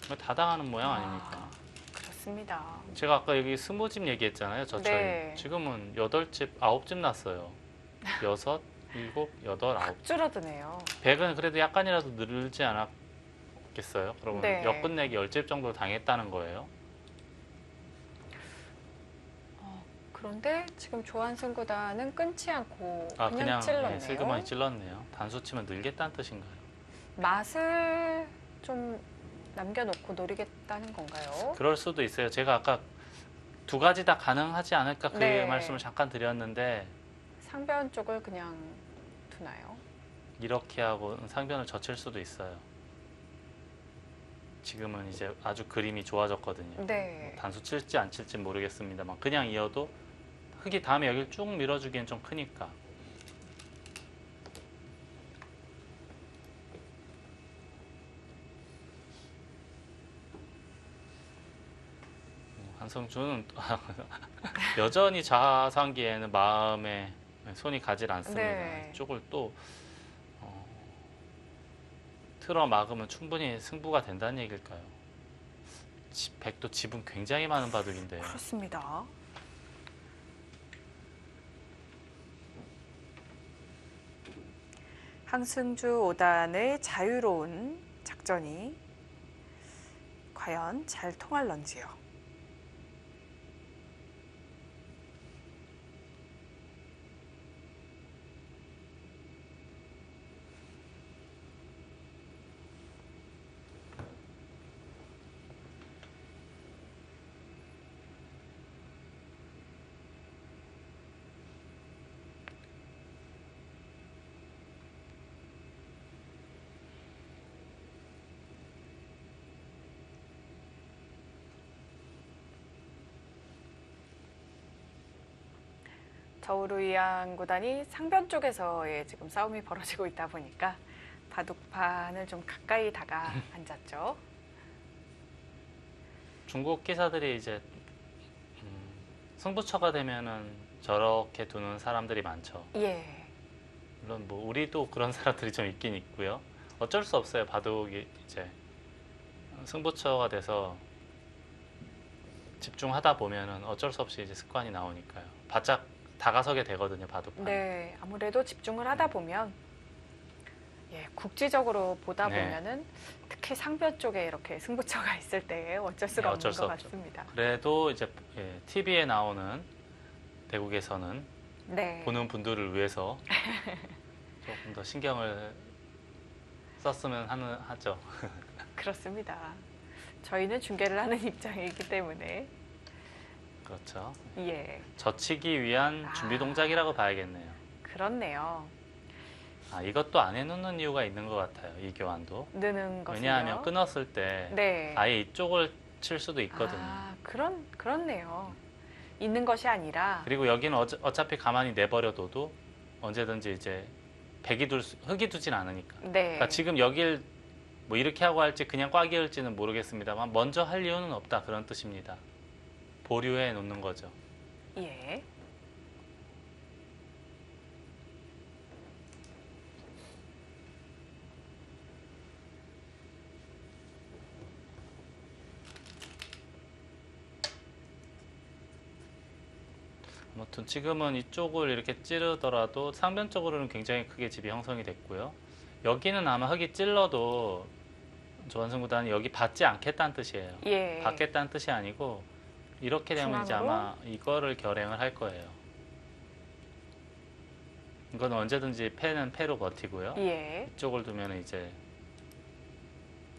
이거 다 당하는 모양 아닙니까? 그렇습니다. 제가 아까 여기 20집 얘기했잖아요. 저처럼. 네. 지금은 8집, 9집 났어요. 6, 7, 8, 9. 확 줄어드네요. 100은 그래도 약간이라도 늘지 않았겠어요? 그러면 네. 역끝내기 10집 정도 당했다는 거예요. 그런데 지금 조한승 구단은 끊지 않고 그냥 그냥 찔렀네요. 슬그머니 찔렀네요. 단수 치면 늘겠다는 뜻인가요? 맛을 좀 남겨놓고 노리겠다는 건가요? 그럴 수도 있어요. 제가 아까 두 가지 다 가능하지 않을까 그 네. 말씀을 잠깐 드렸는데 상변 쪽을 그냥 두나요? 이렇게 하고 상변을 젖힐 수도 있어요. 지금은 이제 아주 그림이 좋아졌거든요. 네. 단수 칠지 안 칠지 모르겠습니다만 그냥 이어도 흙이 다음에 여기를 쭉 밀어주기엔 좀 크니까. 한성준은 여전히 자상기에는 마음에 손이 가질 않습니다. 네. 이쪽을 또 틀어 막으면 충분히 승부가 된다는 얘기일까요? 백도 지분 굉장히 많은 바둑인데요. 그렇습니다. 항승주 5단의 자유로운 작전이 과연 잘 통할런지요. 저우루이안 구단이 상변 쪽에서의 지금 싸움이 벌어지고 있다 보니까 바둑판을 좀 가까이 다가 앉았죠. 중국 기사들이 이제 승부처가 되면은 저렇게 두는 사람들이 많죠. 예. 물론 뭐 우리도 그런 사람들이 좀 있긴 있고요. 어쩔 수 없어요. 바둑이 이제 승부처가 돼서 집중하다 보면은 어쩔 수 없이 이제 습관이 나오니까요. 바짝 다가서게 되거든요, 바둑판. 네, 아무래도 집중을 하다 보면 국지적으로 보다 네. 보면은 특히 상변 쪽에 이렇게 승부처가 있을 때 어쩔 수가 네, 어쩔 없는 수 것 없죠. 같습니다. 그래도 이제 TV에 나오는 대국에서는 네, 보는 분들을 위해서 조금 더 신경을 썼으면 하죠. 그렇습니다. 저희는 중계를 하는 입장이기 때문에 그렇죠. 예, 젖히기 위한 준비 동작이라고 봐야겠네요. 그렇네요. 이것도 안 해놓는 이유가 있는 것 같아요. 이 교환도. 느는 것은요. 왜냐하면 끊었을 때 네, 아예 이쪽을 칠 수도 있거든요. 그렇네요. 있는 것이 아니라 그리고 여기는 어차피 가만히 내버려둬도 언제든지 이제 흙이 두진 않으니까. 네, 그러니까 지금 여길 뭐 이렇게 하고 할지 그냥 꽉 이을지는 모르겠습니다만 먼저 할 이유는 없다 그런 뜻입니다. 보류해 놓는 거죠. 예. 아무튼 지금은 이쪽을 이렇게 찌르더라도 상변 쪽으로는 굉장히 크게 집이 형성이 됐고요. 여기는 아마 흙이 찔러도 조한승 구단이 여기 받지 않겠다는 뜻이에요. 예. 받겠다는 뜻이 아니고 이렇게 되면 이제 중앙으로? 아마 이거를 결행을 할 거예요. 이건 언제든지 패는 패로 버티고요. 예. 이쪽을 두면 이제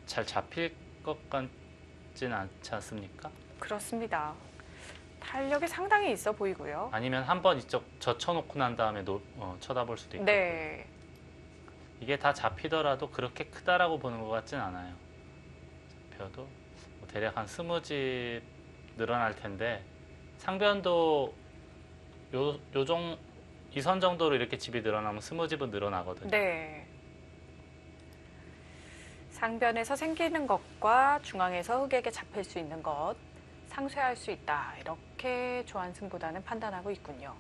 잘 잡힐 것 같진 않지 않습니까? 그렇습니다. 탄력이 상당히 있어 보이고요. 아니면 한번 이쪽 젖혀놓고 난 다음에 쳐다볼 수도 있고. 네. 이게 다 잡히더라도 그렇게 크다라고 보는 것 같진 않아요. 잡혀도 뭐 대략 한 20집 늘어날 텐데 상변도 이 선 정도로 이렇게 집이 늘어나면 20집은 늘어나거든요. 네. 상변에서 생기는 것과 중앙에서 흑에게 잡힐 수 있는 것, 상쇄할 수 있다. 이렇게 조한승 구단은 판단하고 있군요.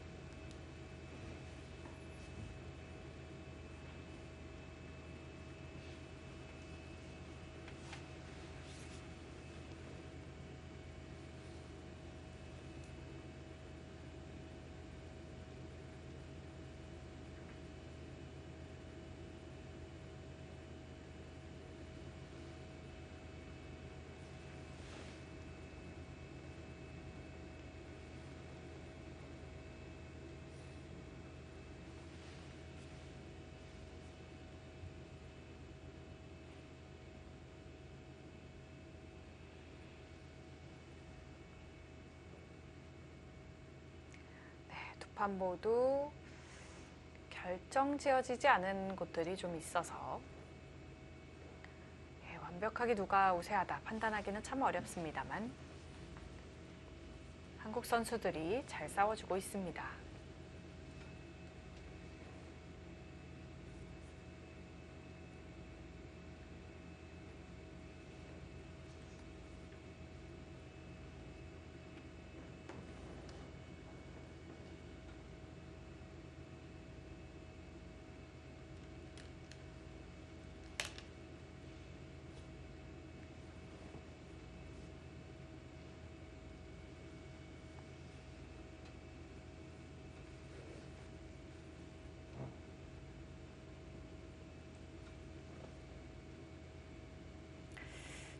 두 판 모두 결정 지어지지 않은 곳들이 좀 있어서 완벽하게 누가 우세하다 판단하기는 참 어렵습니다만 한국 선수들이 잘 싸워주고 있습니다.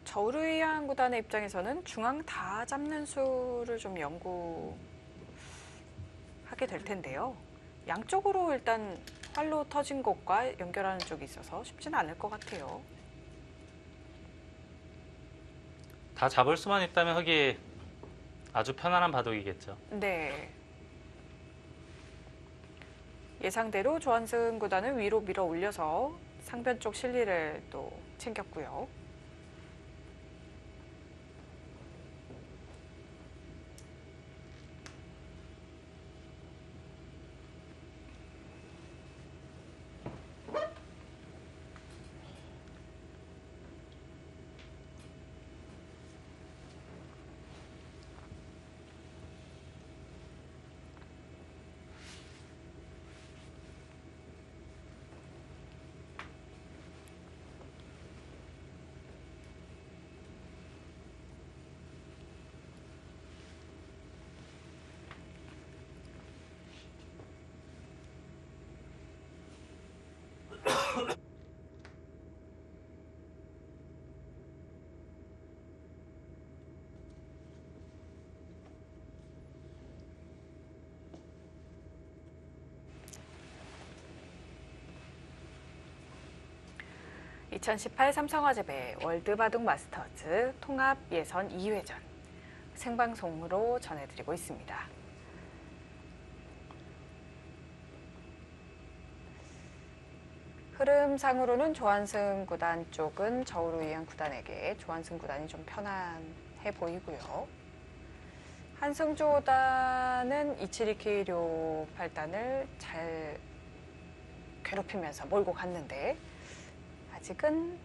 저우르이안 구단의 입장에서는 중앙 다 잡는 수를 좀 연구하게 될 텐데요. 양쪽으로 일단 활로 터진 곳과 연결하는 쪽이 있어서 쉽지는 않을 것 같아요. 다 잡을 수만 있다면 흑이 아주 편안한 바둑이겠죠. 네. 예상대로 조한승 구단은 위로 밀어 올려서 상변 쪽 실리를 또 챙겼고요. (2018) 삼성화재배 월드바둑 마스터즈 통합 예선 2회전 생방송으로 전해드리고 있습니다. 흐름상으로는 조한승 구단 쪽은 저우르이안 구단에게 조한승 구단이 좀 편안해 보이고요. 한승조 구단은 이치리키료 8단을 잘 괴롭히면서 몰고 갔는데 아직은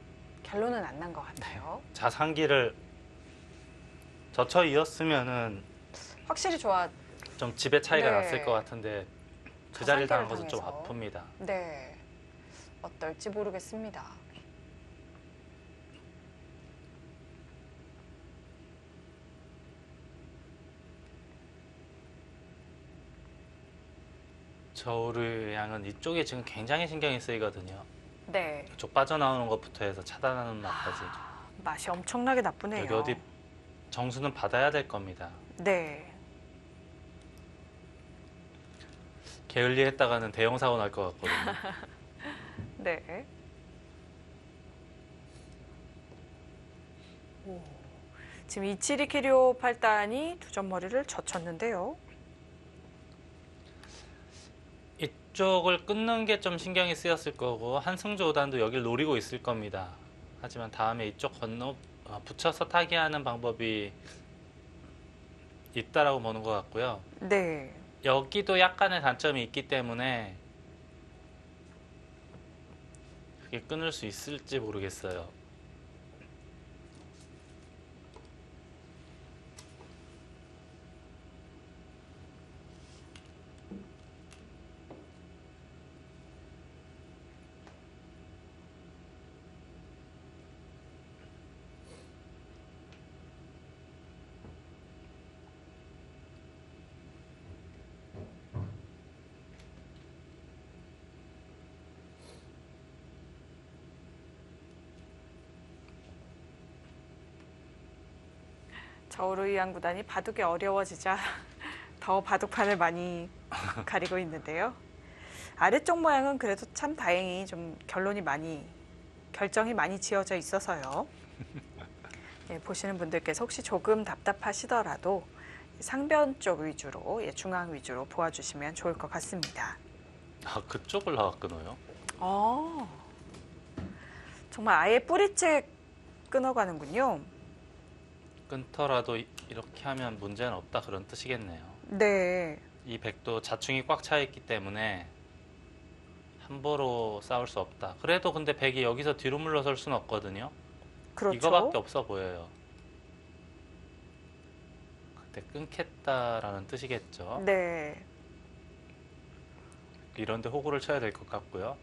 결론은 안 난 것 같아요. 자상기를 젖혀 이었으면은 확실히 좋아. 좀 지배 차이가 네. 났을 것 같은데 그 자리를 당한 자상기를 것은 좀 당해서. 아픕니다. 네. 어떨지 모르겠습니다. 저우르 양은 이쪽에 지금 굉장히 신경이 쓰이거든요. 네. 이쪽 빠져나오는 것부터 해서 차단하는 맛까지. 맛이 엄청나게 나쁘네요. 여기 어디 정수는 받아야 될 겁니다. 네. 게을리했다가는 대형 사고 날 것 같거든요. 네. 오. 지금 이치리키료 8단이 두 점 머리를 젖혔는데요. 이쪽을 끊는 게 좀 신경이 쓰였을 거고 한승조 5단도 여길 노리고 있을 겁니다. 하지만 다음에 이쪽 건너 붙여서 타기하는 방법이 있다라고 보는 것 같고요. 네. 여기도 약간의 단점이 있기 때문에 그게 끊을 수 있을지 모르겠어요. 저우르이안 구단이 바둑이 어려워지자 더 바둑판을 많이 가리고 있는데요. 아래쪽 모양은 그래도 참 다행히 좀 결정이 많이 지어져 있어서요. 예, 보시는 분들께서 혹시 조금 답답하시더라도 상변 쪽 위주로, 중앙 위주로 보아주시면 좋을 것 같습니다. 아, 그쪽을 나갔구나요. 어, 정말 아예 뿌리째 끊어가는군요. 끊더라도 이렇게 하면 문제는 없다 그런 뜻이겠네요. 네, 이 백도 자충이 꽉 차 있기 때문에 함부로 싸울 수 없다. 그래도 근데 백이 여기서 뒤로 물러설 수는 없거든요. 그렇죠. 이거밖에 없어 보여요. 그때 끊겠다라는 뜻이겠죠. 네, 이런데 호구를 쳐야 될 것 같고요.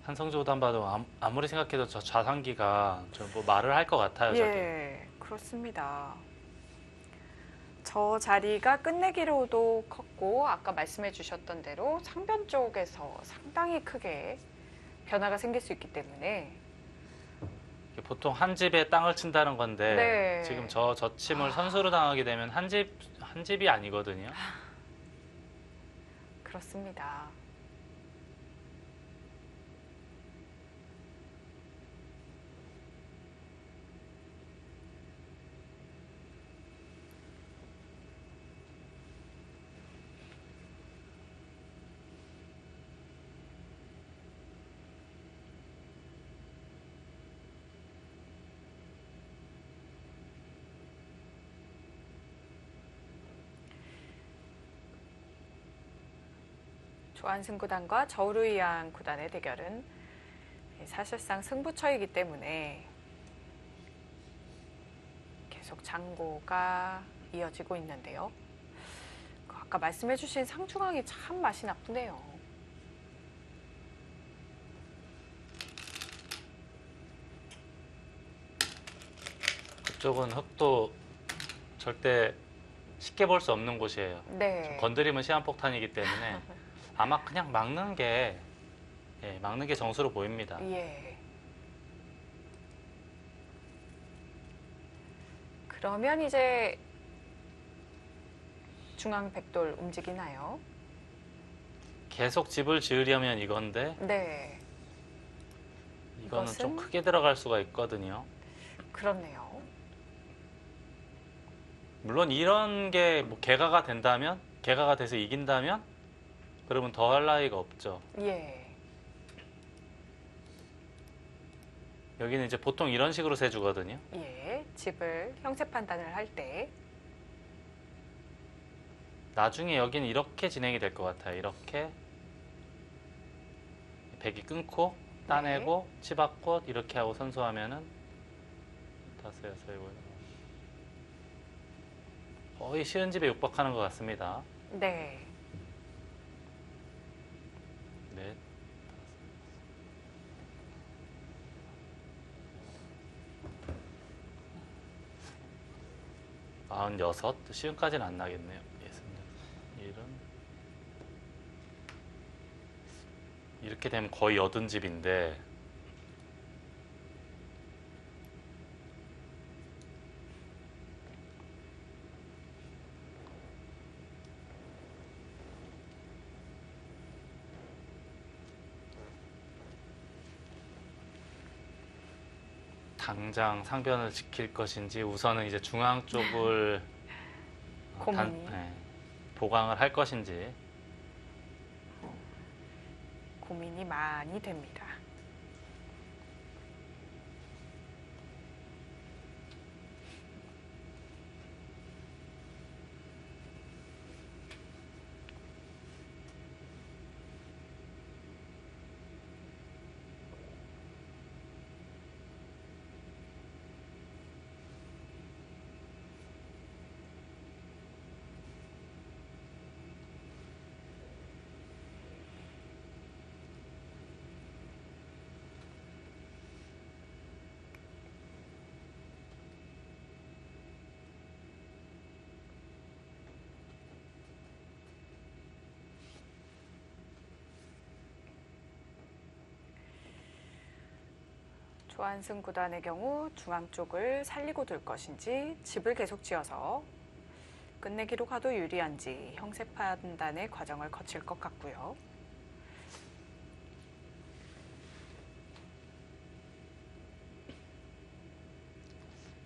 한성조단 봐도 아무리 생각해도 저 좌상기가 뭐 말을 할 것 같아요. 저기. 예, 그렇습니다. 저 자리가 끝내기로도 컸고 아까 말씀해 주셨던 대로 상변 쪽에서 상당히 크게 변화가 생길 수 있기 때문에 보통 한 집에 땅을 친다는 건데 네. 지금 저 침을 선수로 당하게 되면 한 집이 아니거든요. 그렇습니다. 조한승 구단과 저우루이안 구단의 대결은 사실상 승부처이기 때문에 계속 장고가 이어지고 있는데요. 아까 말씀해주신 상중앙이 참 맛이 나쁘네요. 그쪽은 흙도 절대 쉽게 볼 수 없는 곳이에요. 네. 건드리면 시한폭탄이기 때문에 아마 그냥 막는 게 정수로 보입니다. 예. 그러면 이제 중앙 백돌 움직이나요? 계속 집을 지으려면 이건데 네. 이거는 좀 이것은? 크게 들어갈 수가 있거든요. 그렇네요. 물론 이런 게 뭐 개가가 돼서 이긴다면 그러면 더 할 나위가 없죠. 예. 여기는 이제 보통 이런 식으로 세주거든요. 예. 집을 형세 판단을 할 때. 나중에 여기는 이렇게 진행이 될 것 같아요. 이렇게 백이 끊고 따내고 치받고 이렇게 하고 선수하면은 5, 6, 7, 8 거의 쉬운 집에 육박하는 것 같습니다. 네. 네. 46, 쉬운까지는 안 나겠네요. 66, 이렇게 되면 거의 80집인데 당장 상변을 지킬 것인지 우선은 이제 중앙 쪽을 고민이. 보강을 할 것인지 고민이 많이 됩니다. 소환승 구단의 경우 중앙 쪽을 살리고 둘 것인지 집을 계속 지어서 끝내기로 가도 유리한지 형세 판단의 과정을 거칠 것 같고요.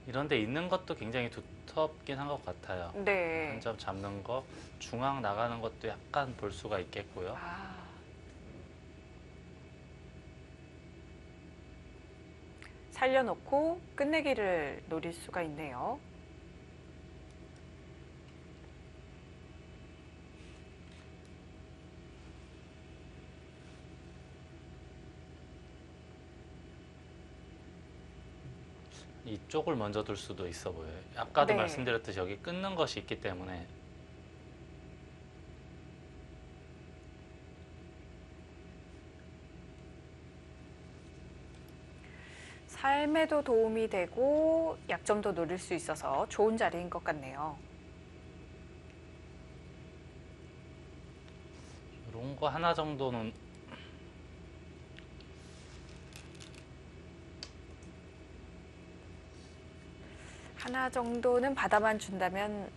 이런 데 있는 것도 굉장히 두텁긴 한 것 같아요. 네. 한 점 잡는 거, 중앙 나가는 것도 약간 볼 수가 있겠고요. 아. 살려놓고 끝내기를 노릴 수가 있네요. 이쪽을 먼저 둘 수도 있어 보여요. 아까도 네. 말씀드렸듯이 여기 끊는 것이 있기 때문에 삶에도 도움이 되고 약점도 노릴 수 있어서 좋은 자리인 것 같네요. 이런 거 하나 정도는 하나 정도는 받아만 준다면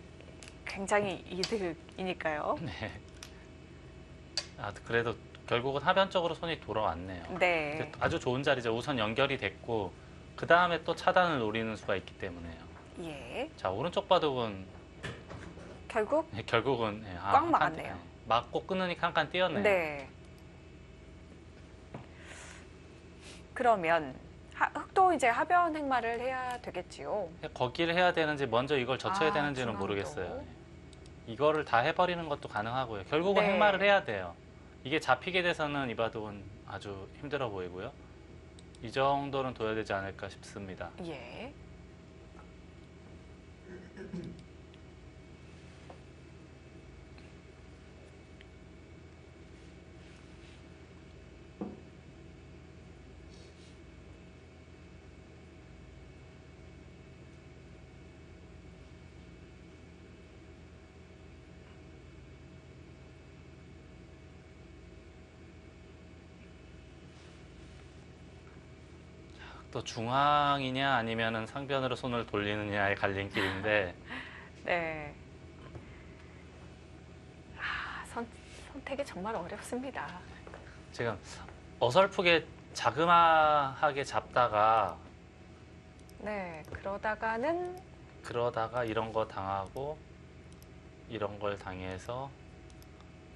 굉장히 이득이니까요. 네. 아, 그래도 결국은 하변적으로 손이 돌아왔네요. 네. 근데 아주 좋은 자리죠. 우선 연결이 됐고 그 다음에 또 차단을 노리는 수가 있기 때문에요. 예. 자, 오른쪽 바둑은 결국 결국은 꽉 한 칸, 막았네요. 막고 끊으니까 한 칸 띄었네요. 네. 그러면 흑도 이제 하변 행마를 해야 되겠지요. 거기를 해야 되는지 먼저 이걸 젖혀야 아, 되는지는 중앙도. 모르겠어요. 이거를 다 해버리는 것도 가능하고요. 결국은 네. 행마를 해야 돼요. 이게 잡히게 돼서는 이 바둑은 아주 힘들어 보이고요. 이 정도는 둬야 되지 않을까 싶습니다. 예. 또 중앙이냐 아니면은 상변으로 손을 돌리느냐의 갈림길인데 네. 선택이 정말 어렵습니다. 지금 어설프게 자그마하게 잡다가 네. 그러다가 이런 거 당하고 이런 걸 당해서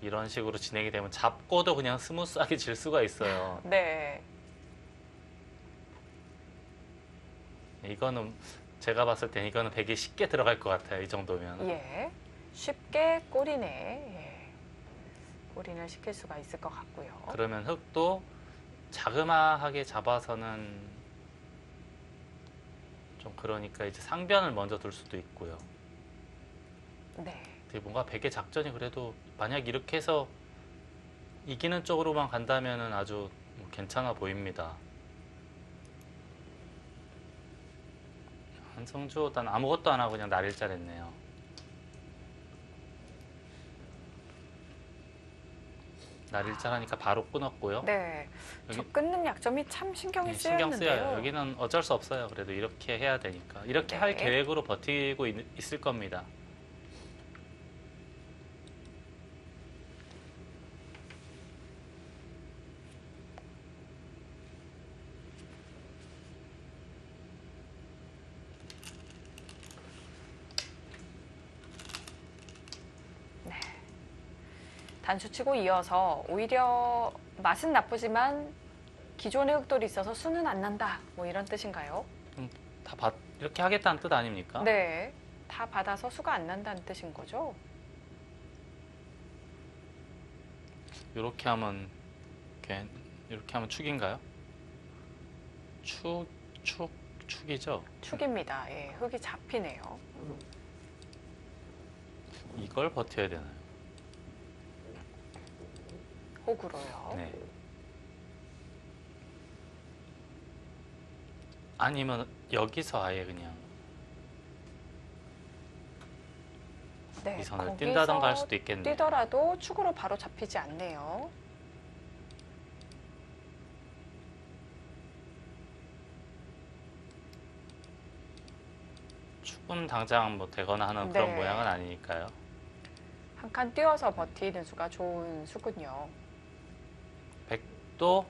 이런 식으로 진행이 되면 잡고도 그냥 스무스하게 질 수가 있어요. 네. 이거는 제가 봤을 땐 이거는 되게 쉽게 들어갈 것 같아요. 이 정도면. 예. 쉽게 꼬리네. 예. 꼬리를 시킬 수가 있을 것 같고요. 그러면 흙도 자그마하게 잡아서는 좀 그러니까 이제 상변을 먼저 둘 수도 있고요. 네. 되게 뭔가 베개 작전이 그래도 만약 이렇게 해서 이기는 쪽으로만 간다면은 아주 괜찮아 보입니다. 한성주 일단 아무것도 안 하고 그냥 날일자 했네요. 날일자라니까 바로 끊었고요. 네. 여기- 저 끊는 약점이 참 신경이 네, 신경 쓰였는데요. 쓰여요. 여기는 어쩔 수 없어요. 그래도 이렇게 해야 되니까. 이렇게 네. 할 계획으로 버티고 있을 겁니다. 단수치고 이어서 오히려 맛은 나쁘지만 기존의 흑돌이 있어서 수는 안 난다. 뭐 이런 뜻인가요? 이렇게 하겠다는 뜻 아닙니까? 네. 다 받아서 수가 안 난다는 뜻인 거죠? 이렇게 하면 이렇게 하면 축인가요? 축이죠. 축입니다. 예, 흑이 잡히네요. 이걸 버텨야 되나요? 호구로요. 네. 아니면 여기서 아예 그냥 네, 이 선을 거기서 뛴다던가 할 수도 있겠네요. 뛰더라도 축으로 바로 잡히지 않네요. 축은 당장 뭐 되거나 하는 네. 그런 모양은 아니니까요. 한 칸 띄워서 버티는 수가 좋은 수군요. 백도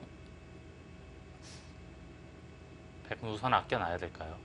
백은 우선 아껴놔야 될까요?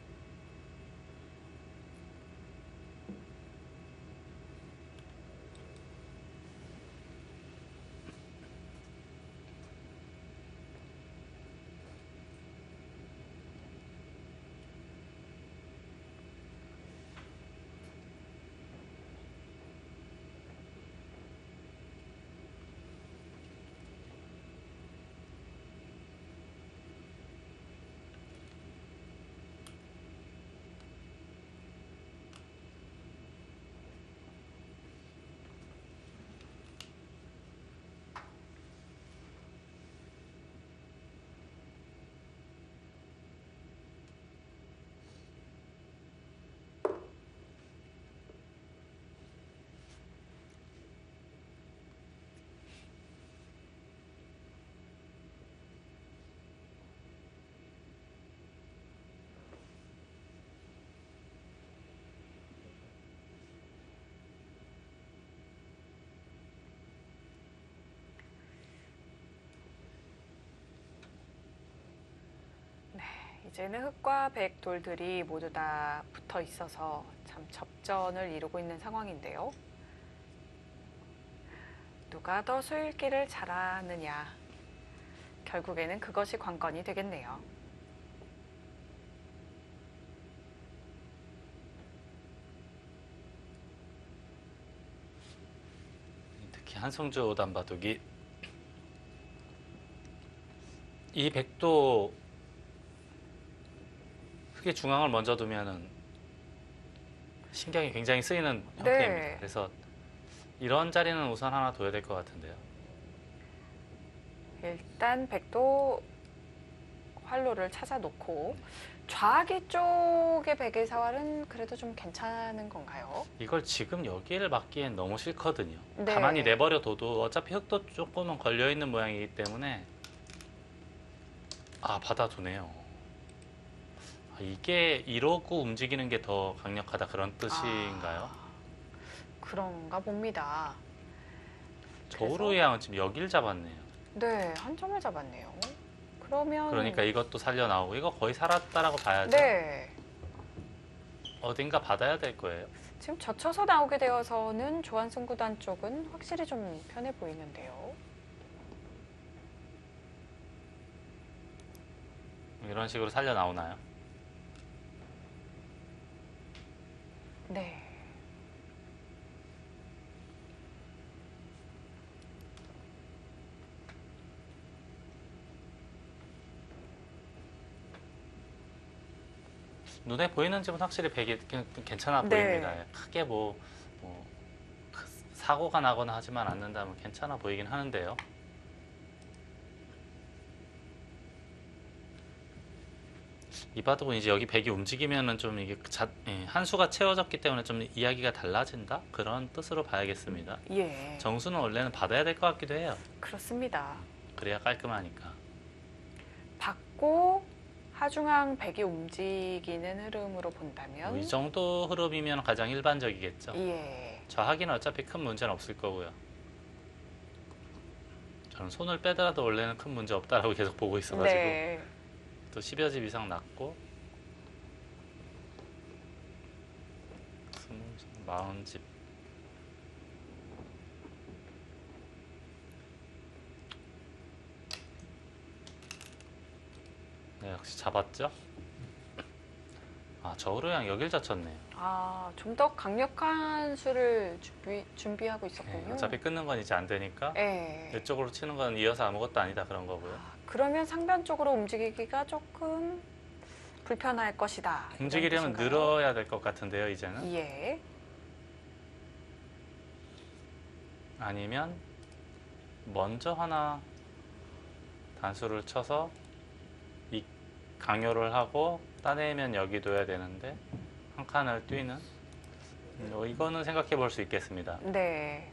이제는 흑과 백 돌들이 모두 다 붙어 있어서 참 접전을 이루고 있는 상황인데요. 누가 더 소일기를 잘하느냐. 결국에는 그것이 관건이 되겠네요. 특히 한성주 5단 바둑이 이 백도 흑의 중앙을 먼저 두면은 신경이 굉장히 쓰이는 형태입니다. 그래서 이런 자리는 우선 하나 둬야 될 것 같은데요. 일단 백도 활로를 찾아놓고 좌기 쪽의 백의 사활은 그래도 좀 괜찮은 건가요? 이걸 지금 여기를 막기엔 너무 싫거든요. 네. 가만히 내버려 둬도 어차피 흑도 조금은 걸려있는 모양이기 때문에 받아두네요. 이게 이러고 움직이는 게 더 강력하다 그런 뜻인가요? 그런가 봅니다. 저우루의 양은 지금 여길 잡았네요. 네, 한 점을 잡았네요. 그러면 그러니까 이것도 살려 나오고 이거 거의 살았다라고 봐야죠. 네, 어딘가 받아야 될 거예요. 지금 젖혀서 나오게 되어서는 조한승 구단 쪽은 확실히 좀 편해 보이는데요. 이런 식으로 살려 나오나요? 네. 눈에 보이는 집은 확실히 백이 괜찮아 네. 보입니다. 크게 뭐 사고가 나거나 하지만 않는다면 괜찮아 보이긴 하는데요. 이 바둑은 이제 여기 백이 움직이면은 좀 이게 한 수가 채워졌기 때문에 좀 이야기가 달라진다? 그런 뜻으로 봐야겠습니다. 예. 정수는 원래는 받아야 될 것 같기도 해요. 그렇습니다. 그래야 깔끔하니까. 받고 하중앙 백이 움직이는 흐름으로 본다면 이 정도 흐름이면 가장 일반적이겠죠. 예. 좌하기는 어차피 큰 문제는 없을 거고요. 저는 손을 빼더라도 원래는 큰 문제 없다라고 계속 보고 있어가지고 네. 또 10여 집 이상 났고 40집 네, 역시 잡았죠? 저우루양 여길 젖혔네요. 좀 더 강력한 수를 준비하고 있었군요. 어차피 끊는 건 이제 안 되니까 예. 이쪽으로 치는 건 이어서 아무것도 아니다 그런 거고요. 그러면 상변 쪽으로 움직이기가 조금 불편할 것이다. 이런 움직이려면 뜻인가요? 늘어야 될 것 같은데요, 이제는. 예. 아니면 먼저 하나 단수를 쳐서 이 강요를 하고 따내면 여기 둬야 되는데 한 칸을 뛰는 이거는 생각해 볼 수 있겠습니다. 네.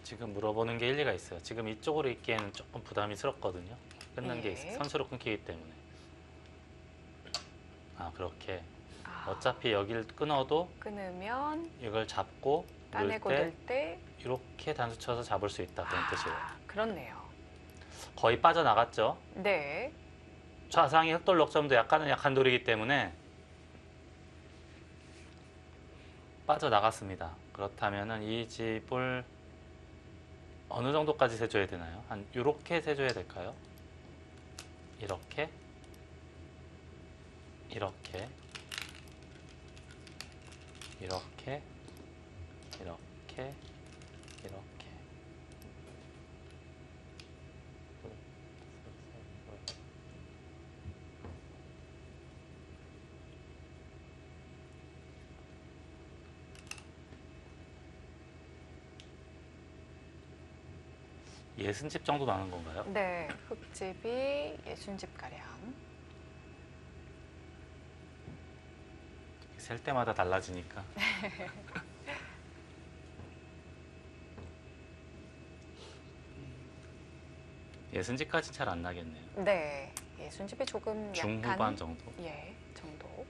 지금 물어보는 게 일리가 있어요. 지금 이쪽으로 있기에는 조금 부담이스럽거든요. 끊는 게 예. 있어요. 선수로 끊기기 때문에. 아, 그렇게. 아, 어차피 여기를 끊어도 끊으면 이걸 잡고 넣을 따내고 때 넣을 때 이렇게 단수 쳐서 잡을 수 있다. 그런 뜻이에요. 그렇네요. 거의 빠져나갔죠. 네. 좌상의 흑돌 넉점도 약간은 약한 돌이기 때문에 빠져나갔습니다. 그렇다면은 이 집을 어느 정도까지 세줘야 되나요? 한 이렇게 세줘야 될까요? 이렇게 이렇게 이렇게 이렇게 이렇게 예순집 정도 나는 건가요? 네. 흙집이 60집 가량. 셀 때마다 달라지니까. 예순집까지 잘 안 나겠네요. 네. 60집이 조금 중후반 약한 정도. 예, 정도.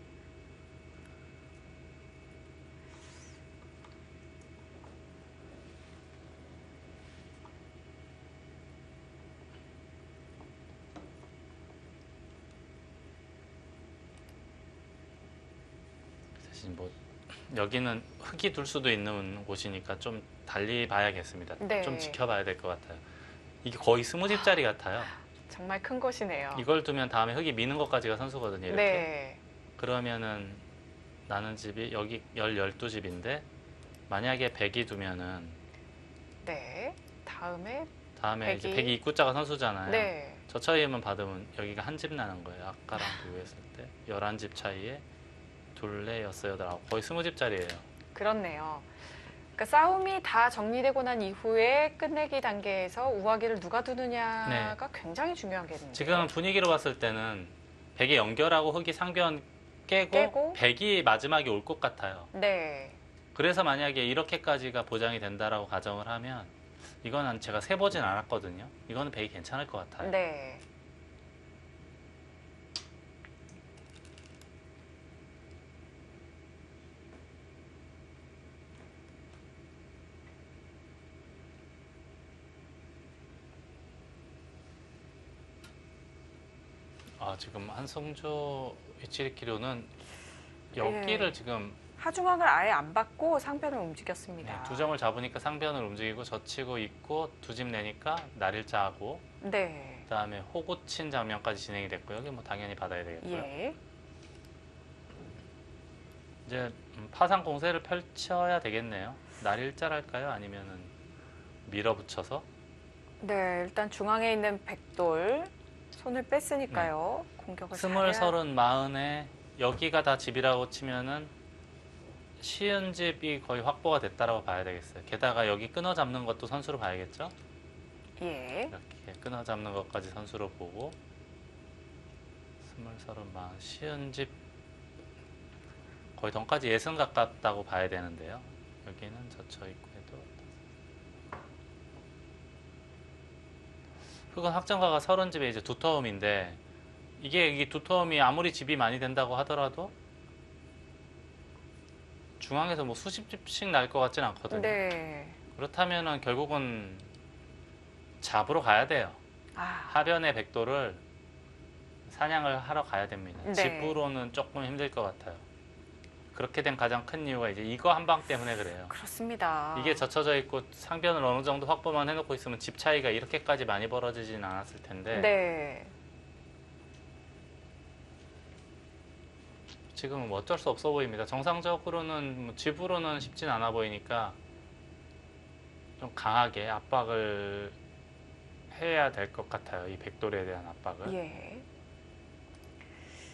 사실 뭐 여기는 흙이 둘 수도 있는 곳이니까 좀 달리 봐야겠습니다. 네. 좀 지켜봐야 될 것 같아요. 이게 거의 20집짜리 같아요. 정말 큰 곳이네요. 이걸 두면 다음에 흙이 미는 것까지가 선수거든요. 이렇게. 네. 그러면은 나는 집이 여기 12집인데 만약에 100이 두면은 네. 다음에 다음에 이제 100이 100이 입구자가 선수잖아요. 네. 저 차이만 받으면 여기가 한 집 나는 거예요. 아까랑 비교했을 때 11집 차이에 둘레, 여섯, 여덟, 아홉 거의 20집짜리예요. 그렇네요. 그러니까 싸움이 다 정리되고 난 이후에 끝내기 단계에서 우아기를 누가 두느냐가 굉장히 중요하겠는데요. 지금 분위기로 봤을 때는 100이 연결하고 흙이 상변 깨고, 깨고? 100이 마지막에 올 것 같아요. 네. 그래서 만약에 이렇게까지가 보장이 된다라고 가정을 하면 이거는 제가 세보진 않았거든요. 이거는 100이 괜찮을 것 같아요. 네. 아, 지금 한성조 이치리키료는 여기를 예. 지금 하중항을 아예 안 받고 상변을 움직였습니다. 두 점을 잡으니까 상변을 움직이고 젖히고 있고 두 집 내니까 날일자하고 네. 그다음에 호구친 장면까지 진행이 됐고 여기 뭐 당연히 받아야 되겠고요. 예. 이제 파상 공세를 펼쳐야 되겠네요. 날일자랄까요? 아니면은 밀어붙여서 네, 일단 중앙에 있는 백돌 손을 뺐으니까요. 공격을 스물, 잘해야- 서른, 마흔에 여기가 다 집이라고 치면은 쉬운 집이 거의 확보가 됐다라고 봐야 되겠어요. 게다가 여기 끊어 잡는 것도 선수로 봐야겠죠? 예. 이렇게 끊어 잡는 것까지 선수로 보고 스물, 서른, 마흔 쉬운 집 거의 덩까지 예승 가깝다고 봐야 되는데요. 여기는 젖혀 있고 해도 흙은 확정가가 30집에 이제 두터움인데 이게 두터움이 아무리 집이 많이 된다고 하더라도 중앙에서 뭐 수십 집씩 날 것 같진 않거든요. 네. 그렇다면은 결국은 잡으러 가야 돼요. 아, 하변의 백도를 사냥을 하러 가야 됩니다. 네. 집으로는 조금 힘들 것 같아요. 그렇게 된 가장 큰 이유가 이제 이거 한 방 때문에 그래요. 그렇습니다. 이게 젖혀져 있고 상변을 어느 정도 확보만 해놓고 있으면 집 차이가 이렇게까지 많이 벌어지진 않았을 텐데 네. 지금은 뭐 어쩔 수 없어 보입니다. 정상적으로는 뭐 집으로는 쉽진 않아 보이니까 좀 강하게 압박을 해야 될 것 같아요. 이 백돌에 대한 압박을. 예.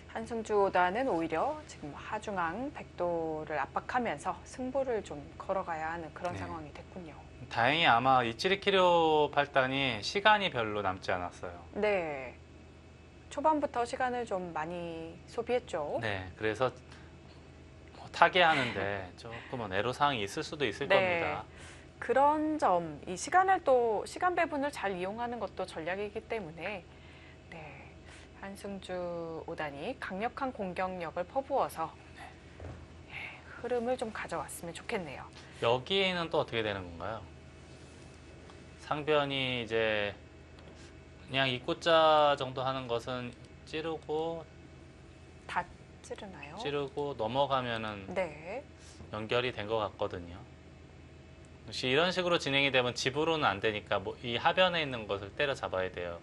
한승주 오다는 오히려 지금 하중앙 백도를 압박하면서 승부를 좀 걸어가야 하는 그런 네. 상황이 됐군요. 다행히 아마 이치리키료 팔단이 시간이 별로 남지 않았어요. 네. 초반부터 시간을 좀 많이 소비했죠. 네, 그래서 뭐 타개하는데 조금은 애로사항이 있을 수도 있을 네. 겁니다. 그런 점, 이 시간 배분을 잘 이용하는 것도 전략이기 때문에 네, 한승주 5단이 강력한 공격력을 퍼부어서 흐름을 좀 가져왔으면 좋겠네요. 여기는 또 어떻게 되는 건가요? 상변이 이제 그냥 입구자 정도 하는 것은 찌르고 다 찌르나요? 넘어가면은 네. 연결이 된 것 같거든요. 혹시 이런 식으로 진행이 되면 집으로는 안 되니까 뭐 이 하변에 있는 것을 때려잡아야 돼요.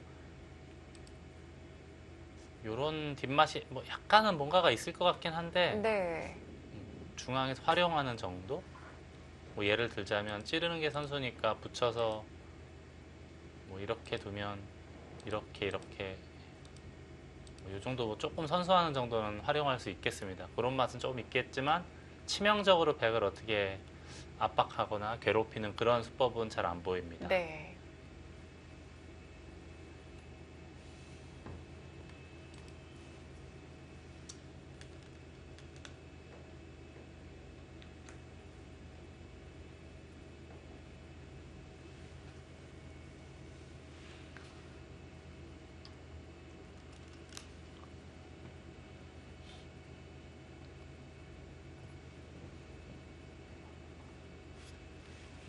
요런 뒷맛이 뭐 약간은 뭔가가 있을 것 같긴 한데 네. 중앙에서 활용하는 정도? 뭐 예를 들자면 찌르는 게 선수니까 붙여서 뭐 이렇게 두면 이렇게 뭐 이 정도 뭐 조금 선수하는 정도는 활용할 수 있겠습니다. 그런 맛은 조금 있겠지만 치명적으로 백을 어떻게 압박하거나 괴롭히는 그런 수법은 잘 안 보입니다. 네.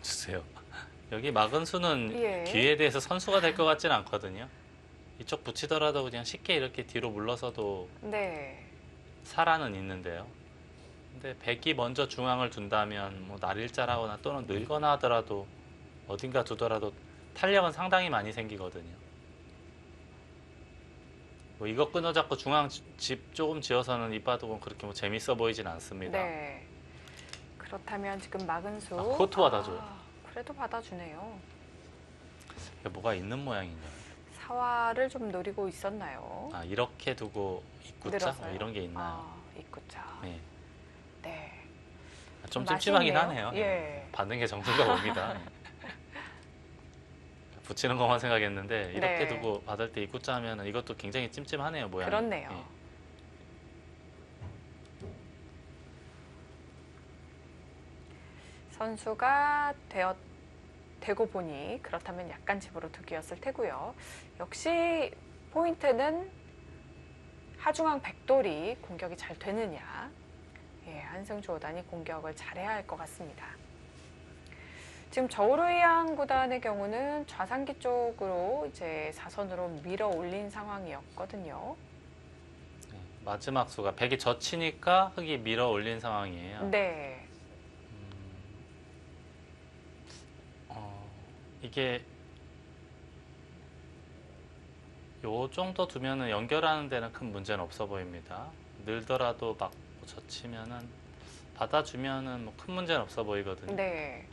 주세요. 여기 막은 수는 예. 뒤에 대해서 선수가 될 것 같지는 않거든요. 이쪽 붙이더라도 그냥 쉽게 이렇게 뒤로 물러서도 네. 살아는 있는데요. 근데 백이 먼저 중앙을 둔다면 뭐 날일자라거나 또는 늘거나 하더라도 어딘가 두더라도 탄력은 상당히 많이 생기거든요. 뭐 이거 끊어잡고 중앙 집 조금 지어서는 이바둑은 그렇게 뭐 재밌어 보이진 않습니다. 네. 그렇다면 지금 막은수. 그것도 받아줘요. 그래도 받아주네요. 이게 뭐가 있는 모양인가요? 사활을 좀 노리고 있었나요? 이렇게 두고 입구자 늘었어요. 뭐 이런 게 있나요? 입구자. 네. 네. 좀 맛이 찜찜하긴 있네요. 하네요. 예. 받는 게 정수가 봅니다. 붙이는 것만 생각했는데 이렇게 네. 두고 받을 때 입구자 하면 이것도 굉장히 찜찜하네요, 모양이. 그렇네요. 예. 선수가 되고 보니 그렇다면 약간 집으로 두기였을 테고요. 역시 포인트는 하중앙 백돌이 공격이 잘 되느냐. 예, 한승주 5단이 공격을 잘해야 할 것 같습니다. 지금 저우루이양 구단의 경우는 좌상기 쪽으로 이제 사선으로 밀어 올린 상황이었거든요. 네, 마지막 수가 백이 젖히니까 흙이 밀어 올린 상황이에요. 네. 이게 요 정도 두면은 연결하는 데는 큰 문제는 없어 보입니다. 늘더라도 막 젖히면은 받아주면은 뭐 큰 문제는 없어 보이거든요. 네.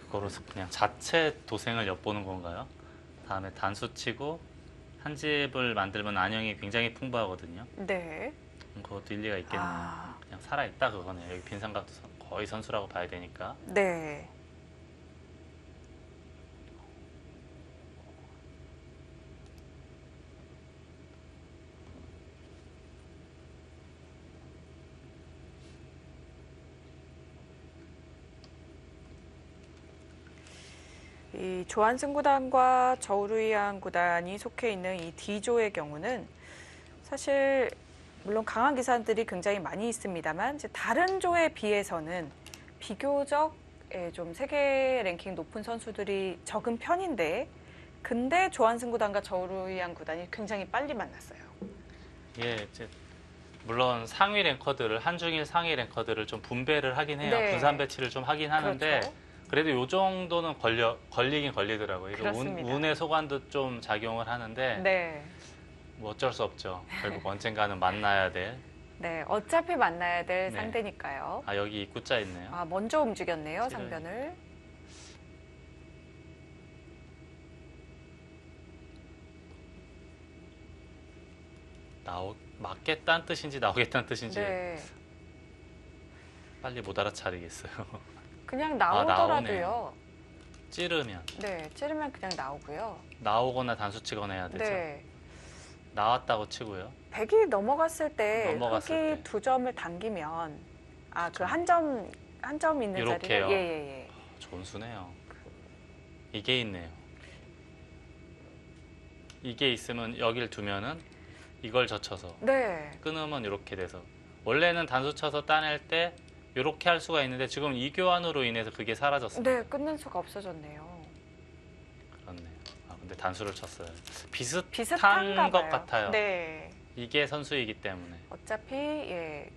그거로 그냥 자체 도생을 엿보는 건가요? 다음에 단수 치고 한 집을 만들면 안형이 굉장히 풍부하거든요. 네. 그것도 일리가 있겠네요. 아. 그냥 살아있다 그거네요. 여기 빈 삼각도 거의 선수라고 봐야 되니까. 네. 이 조한승 구단과 저우루이양 구단이 속해 있는 이 D조의 경우는 사실 물론 강한 기사들이 굉장히 많이 있습니다만 이제 다른 조에 비해서는 비교적 좀 세계 랭킹 높은 선수들이 적은 편인데 근데 조한승 구단과 저우루이양 구단이 굉장히 빨리 만났어요. 예, 이제 물론 상위 랭커들을 한중일 상위 랭커들을 좀 분배를 하긴 해요. 네. 분산 배치를 좀 하긴 하는데 그렇죠. 그래도 요 정도는 걸리긴 걸리더라고요. 이거 그렇습니다. 운의 소관도 좀 작용을 하는데 네. 뭐 어쩔 수 없죠. 결국 언젠가는 만나야 될. 네, 어차피 만나야 될 네. 상대니까요. 여기 입구자 있네요. 먼저 움직였네요, 실을. 상변을. 맞겠다는 뜻인지 나오겠다는 뜻인지 네. 빨리 못 알아차리겠어요. 그냥 나오네요. 나오더라도요. 찌르면 네, 찌르면 그냥 나오고요. 나오거나 단수 치거나 해야 되죠. 네. 나왔다고 치고요. 100이 넘어갔을 때 넘어갔을 흙이 때. 두 점을 당기면 그 그쵸. 한 점 있는 요렇게요. 자리를 예. 좋은 수네요. 이게 있네요. 이게 있으면 여길 두면은 이걸 젖혀서 네. 끊으면 이렇게 돼서 원래는 단수 쳐서 따낼 때 이렇게 할 수가 있는데 지금 이 교환으로 인해서 그게 사라졌습니다. 네, 끊는 수가 없어졌네요. 그렇네요. 근데 단수를 쳤어요. 비슷한 비슷한가 것 봐요. 같아요. 네. 이게 선수이기 때문에. 어차피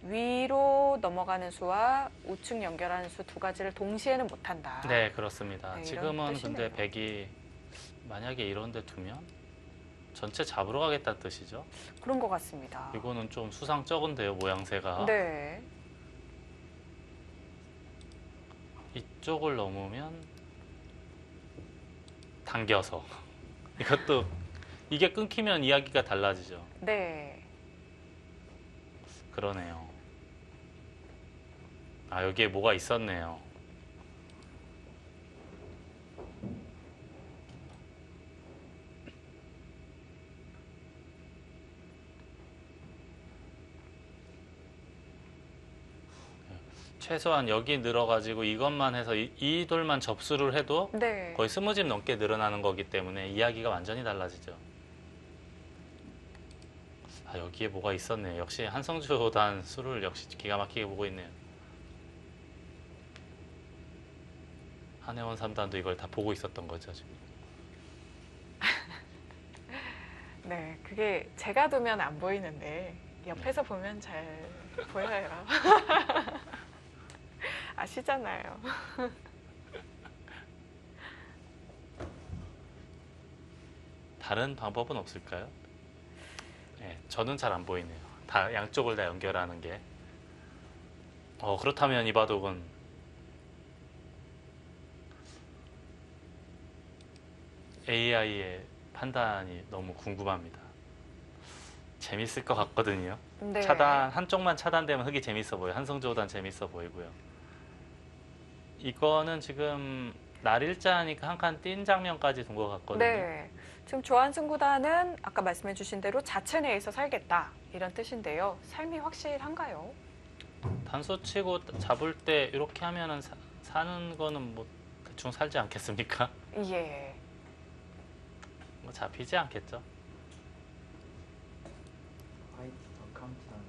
위로 넘어가는 수와 우측 연결하는 수 두 가지를 동시에는 못 한다. 네, 그렇습니다. 네, 이런 지금은 근데 뜻이네요. 100이 만약에 이런 데 두면 전체 잡으러 가겠다는 뜻이죠. 그런 것 같습니다. 이거는 좀 수상 적은데요, 모양새가. 네. 이쪽을 넘으면 당겨서. 이것도 이게 끊기면 이야기가 달라지죠. 네. 그러네요. 여기에 뭐가 있었네요. 최소한 여기 늘어가지고 이것만 해서 이 돌만 접수를 해도 네. 거의 20집 넘게 늘어나는 거기 때문에 이야기가 완전히 달라지죠. 여기에 뭐가 있었네요. 역시 한성주단 수를 역시 기가 막히게 보고 있네요. 한혜원 3단도 이걸 다 보고 있었던 거죠, 지금. 네. 그게 제가 두면 안 보이는데 옆에서 보면 잘 보여요. 아시잖아요. 다른 방법은 없을까요? 네, 저는 잘 안 보이네요. 다 양쪽을 다 연결하는 게. 그렇다면 이 바둑은 AI의 판단이 너무 궁금합니다. 재밌을 것 같거든요. 네. 한쪽만 차단되면 흙이 재밌어 보여요. 한성조단 재밌어 보이고요. 이거는 지금 날일자니까 한 칸 띈 장면까지 둔 것 같거든요. 네. 지금 조한승 구단은 아까 말씀해 주신 대로 자체 내에서 살겠다 이런 뜻인데요. 삶이 확실한가요? 단수 치고 잡을 때 이렇게 하면은 사는 거는 뭐 대충 살지 않겠습니까? 예. 뭐 잡히지 않겠죠. 화이트도 카운트다운.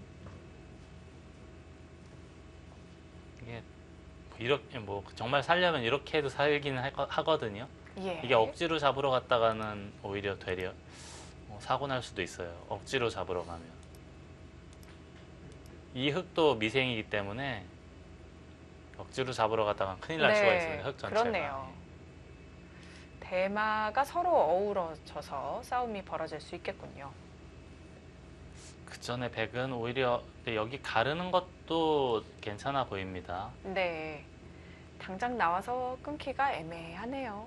이게 이렇게 뭐 정말 살려면 이렇게 해도 살긴 하거든요. 예. 이게 억지로 잡으러 갔다가는 오히려 되려 사고 날 수도 있어요. 억지로 잡으러 가면. 이 흙도 미생이기 때문에 억지로 잡으러 갔다가 큰일 날 수가 있어요. 흙 전체가. 그렇네요. 대마가 서로 어우러져서 싸움이 벌어질 수 있겠군요. 그 전에 백은 오히려 여기 가르는 것도 괜찮아 보입니다. 네. 당장 나와서 끊기가 애매하네요.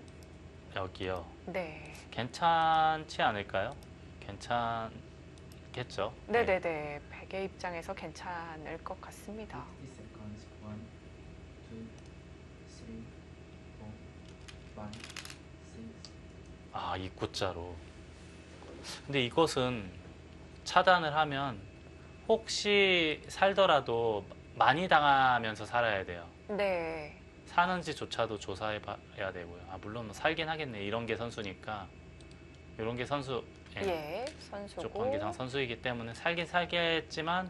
여기요. 네. 괜찮지 않을까요? 괜찮겠죠. 네. 네네네. 백의 입장에서 괜찮을 것 같습니다. 60 seconds. 1, 2, 3, 4, 5, 6. 입구자로. 근데 이것은 차단을 하면 혹시 살더라도 많이 당하면서 살아야 돼요. 네. 사는지조차도 조사해 봐야 되고요. 물론 뭐 살긴 하겠네. 이런 게 선수니까. 이런 게 선수, 예. 선수고. 쪽 관계상 선수이기 때문에 살긴 살겠지만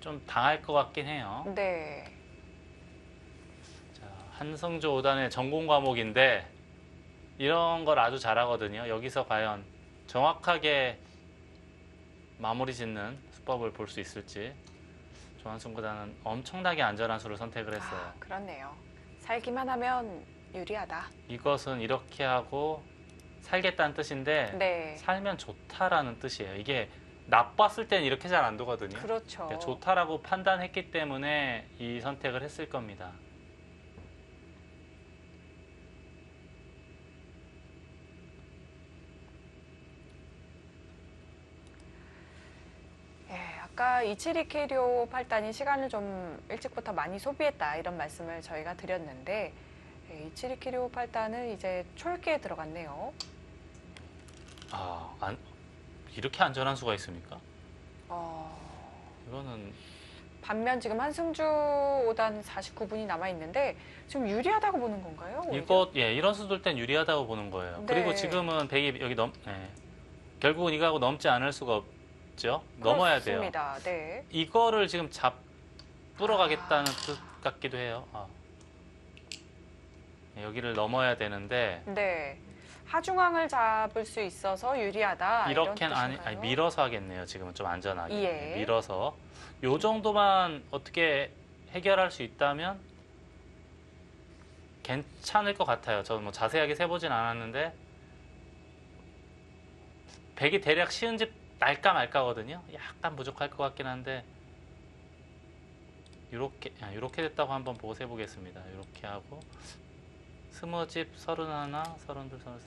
좀 당할 것 같긴 해요. 네. 자, 한성조 5단의 전공 과목인데 이런 걸 아주 잘하거든요. 여기서 과연 정확하게 마무리 짓는 수법을 볼 수 있을지. 조한승 구단은 엄청나게 안전한 수를 선택을 했어요. 그렇네요. 살기만 하면 유리하다. 이것은 이렇게 하고 살겠다는 뜻인데 네. 살면 좋다라는 뜻이에요. 이게 나빴을 땐 이렇게 잘 안 두거든요. 그렇죠. 그러니까 좋다라고 판단했기 때문에 이 선택을 했을 겁니다. 아까 이치리 캐리오 팔단이 시간을 좀 일찍부터 많이 소비했다 이런 말씀을 저희가 드렸는데 이치리 캐리오 팔단은 이제 초읽기에 들어갔네요. 이렇게 안전한 수가 있습니까? 어, 이거는 반면 지금 한승주 5단 49분이 남아 있는데 지금 유리하다고 보는 건가요? 오히려? 이런 수들 땐 유리하다고 보는 거예요. 네. 그리고 지금은 백이 여기 결국은 이거하고 넘지 않을 수가 없죠. 넘어야 돼요. 그렇습니다. 네. 이거를 지금 잡으러 가겠다는 뜻 같기도 해요. 여기를 넘어야 되는데 네. 하중앙을 잡을 수 있어서 유리하다. 이렇게는 이런 아니 뜻인가요? 밀어서 하겠네요. 지금은 좀 안전하게 예. 밀어서 요 정도만 어떻게 해결할 수 있다면 괜찮을 것 같아요. 저는 뭐 자세하게 세보진 않았는데 백이 대략 쉬운 집 날까 말까거든요. 약간 부족할 것 같긴 한데 이렇게 됐다고 한번 보고 세보겠습니다. 이렇게 하고 20집, 31, 32, 33,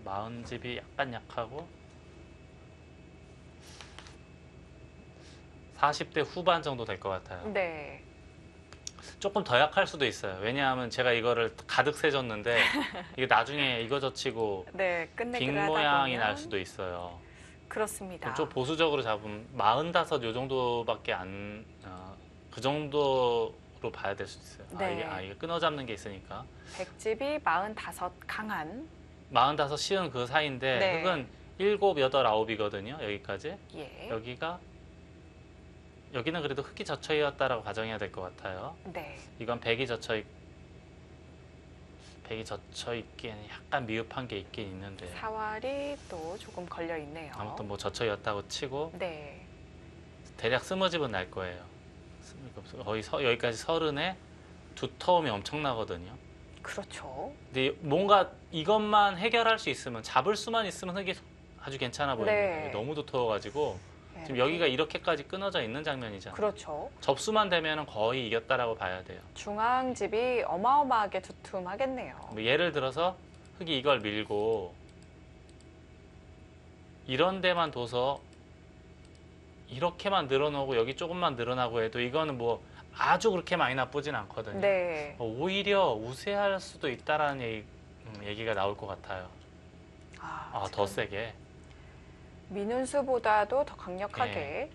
40집이 약간 약하고 40대 후반 정도 될 것 같아요. 네. 조금 더 약할 수도 있어요. 왜냐하면 제가 이거를 가득 세줬는데 이게 나중에 이거 젖히고 네. 끝내기를 빅 하다 모양이 보면 날 수도 있어요. 그렇습니다. 좀 보수적으로 잡으면 45요 정도밖에 그 정도로 봐야 될 수도 있어요. 네. 이게 끊어 잡는 게 있으니까. 백집이 45 강한. 45 쉬운 그 사이인데 네. 흙은 7, 8, 9이거든요. 여기까지. 예. 여기는 그래도 흙이 젖혀있다라고 가정해야 될 것 같아요. 네. 이건 백이 젖혀있기에는 약간 미흡한 게 있긴 있는데 사활이 또 조금 걸려 있네요. 아무튼 뭐 젖혀있다고 치고 네. 대략 20집은 날 거예요. 거의 여기까지 30에 두터움이 엄청나거든요. 그렇죠. 근데 뭔가 이것만 해결할 수 있으면 잡을 수만 있으면 흙이 아주 괜찮아 보입니다. 네. 너무 두터워가지고 네. 지금 여기가 이렇게까지 끊어져 있는 장면이잖아요. 그렇죠. 접수만 되면 거의 이겼다라고 봐야 돼요. 중앙집이 어마어마하게 두툼하겠네요. 뭐 예를 들어서 흙이 이걸 밀고 이런 데만 둬서 이렇게만 늘어나고 여기 조금만 늘어나고 해도 이거는 뭐 아주 그렇게 많이 나쁘진 않거든요. 네. 오히려 우세할 수도 있다라는 얘기가 나올 것 같아요. 더 세게. 민운수보다도 더 강력하게.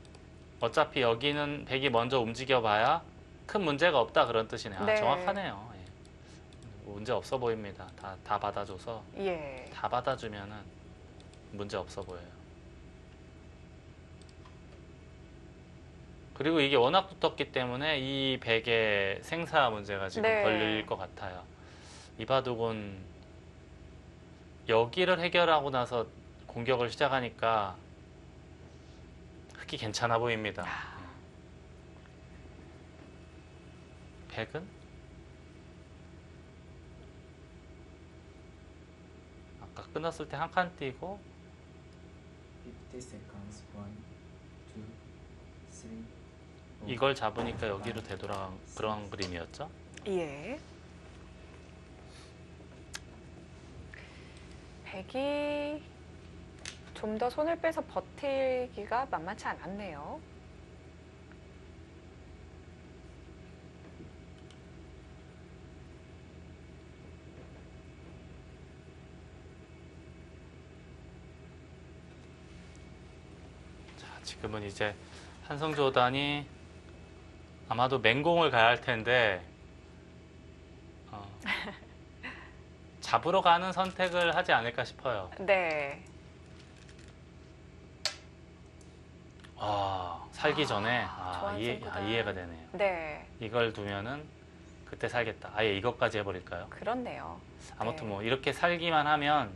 어차피 여기는 백이 먼저 움직여봐야 큰 문제가 없다 그런 뜻이네요. 네. 정확하네요. 문제 없어 보입니다. 다 받아줘서 예. 다 받아주면은 문제 없어 보여요. 그리고 이게 워낙 붙었기 때문에 이 백의 생사 문제가 지금 네. 걸릴 것 같아요. 이 바둑은 여기를 해결하고 나서 공격을 시작하니까 흙이 괜찮아 보입니다. 백은 아까 끊었을 때 한 칸 띄고 50 seconds. 1, 2, 3, 4. 이걸 잡으니까 여기로 되돌아간 그런 그림이었죠. 예. 백이 좀 더 손을 빼서 버티기가 만만치 않았네요. 자, 지금은 이제 한성조단이 아마도 맹공을 가야 할 텐데 잡으러 가는 선택을 하지 않을까 싶어요. 네. 살기 전에 조한승보다. 이해가 되네요. 네. 이걸 두면은 그때 살겠다. 아예 이것까지 해버릴까요? 그렇네요. 아무튼 네. 뭐 이렇게 살기만 하면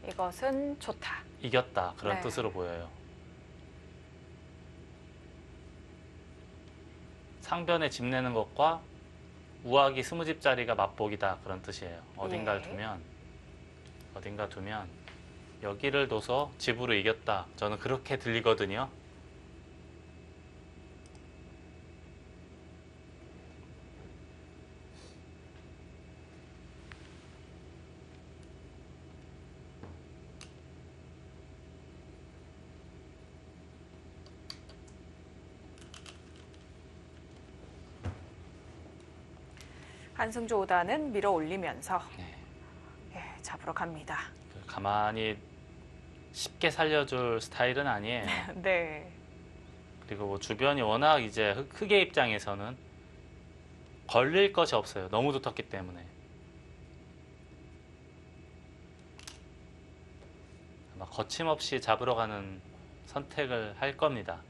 이것은 좋다. 이겼다 그런 네. 뜻으로 보여요. 상변에 집 내는 것과 우악이 20집짜리가 맛보기다 그런 뜻이에요. 어딘가를 예. 두면 여기를 둬서 집으로 이겼다. 저는 그렇게 들리거든요. 한승주 5단은 밀어 올리면서 네. 예, 잡으러 갑니다. 가만히 쉽게 살려줄 스타일은 아니에요. 네. 그리고 뭐 주변이 워낙 이제 흑의 입장에서는 걸릴 것이 없어요. 너무 두텁기 때문에. 아마 거침없이 잡으러 가는 선택을 할 겁니다.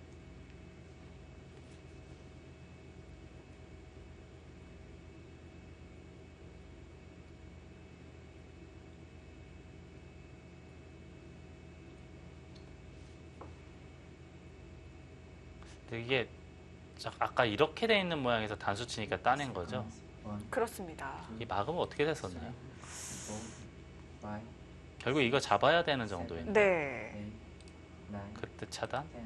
근데 이게 아까 이렇게 돼 있는 모양에서 단수 치니까 따낸 거죠? One, 그렇습니다. 이 막으면 어떻게 됐었나요? four, five, 결국 이거 잡아야 되는 정도인데 네. eight, nine, 그때 차단? 10.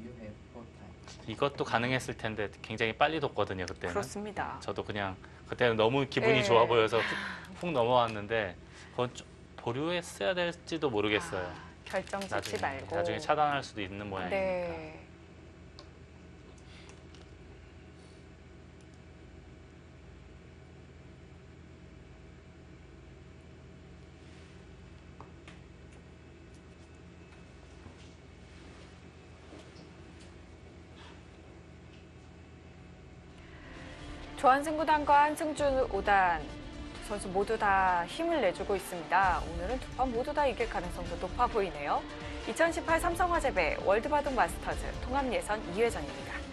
You have four times. 이것도 가능했을 텐데 굉장히 빨리 뒀거든요 그때는. 그렇습니다. 저도 그냥 그때는 너무 기분이 네. 좋아 보여서 훅 넘어왔는데 그건 좀 보류했어야 될지도 모르겠어요. 아, 결정 짓지 말고. 나중에 차단할 수도 있는 모양이니까. 네. 조한승 9단과 한승준 5단 선수 모두 다 힘을 내주고 있습니다. 오늘은 두 판 모두 다 이길 가능성도 높아 보이네요. 2018 삼성화재배 월드바둑 마스터즈 통합예선 2회전입니다.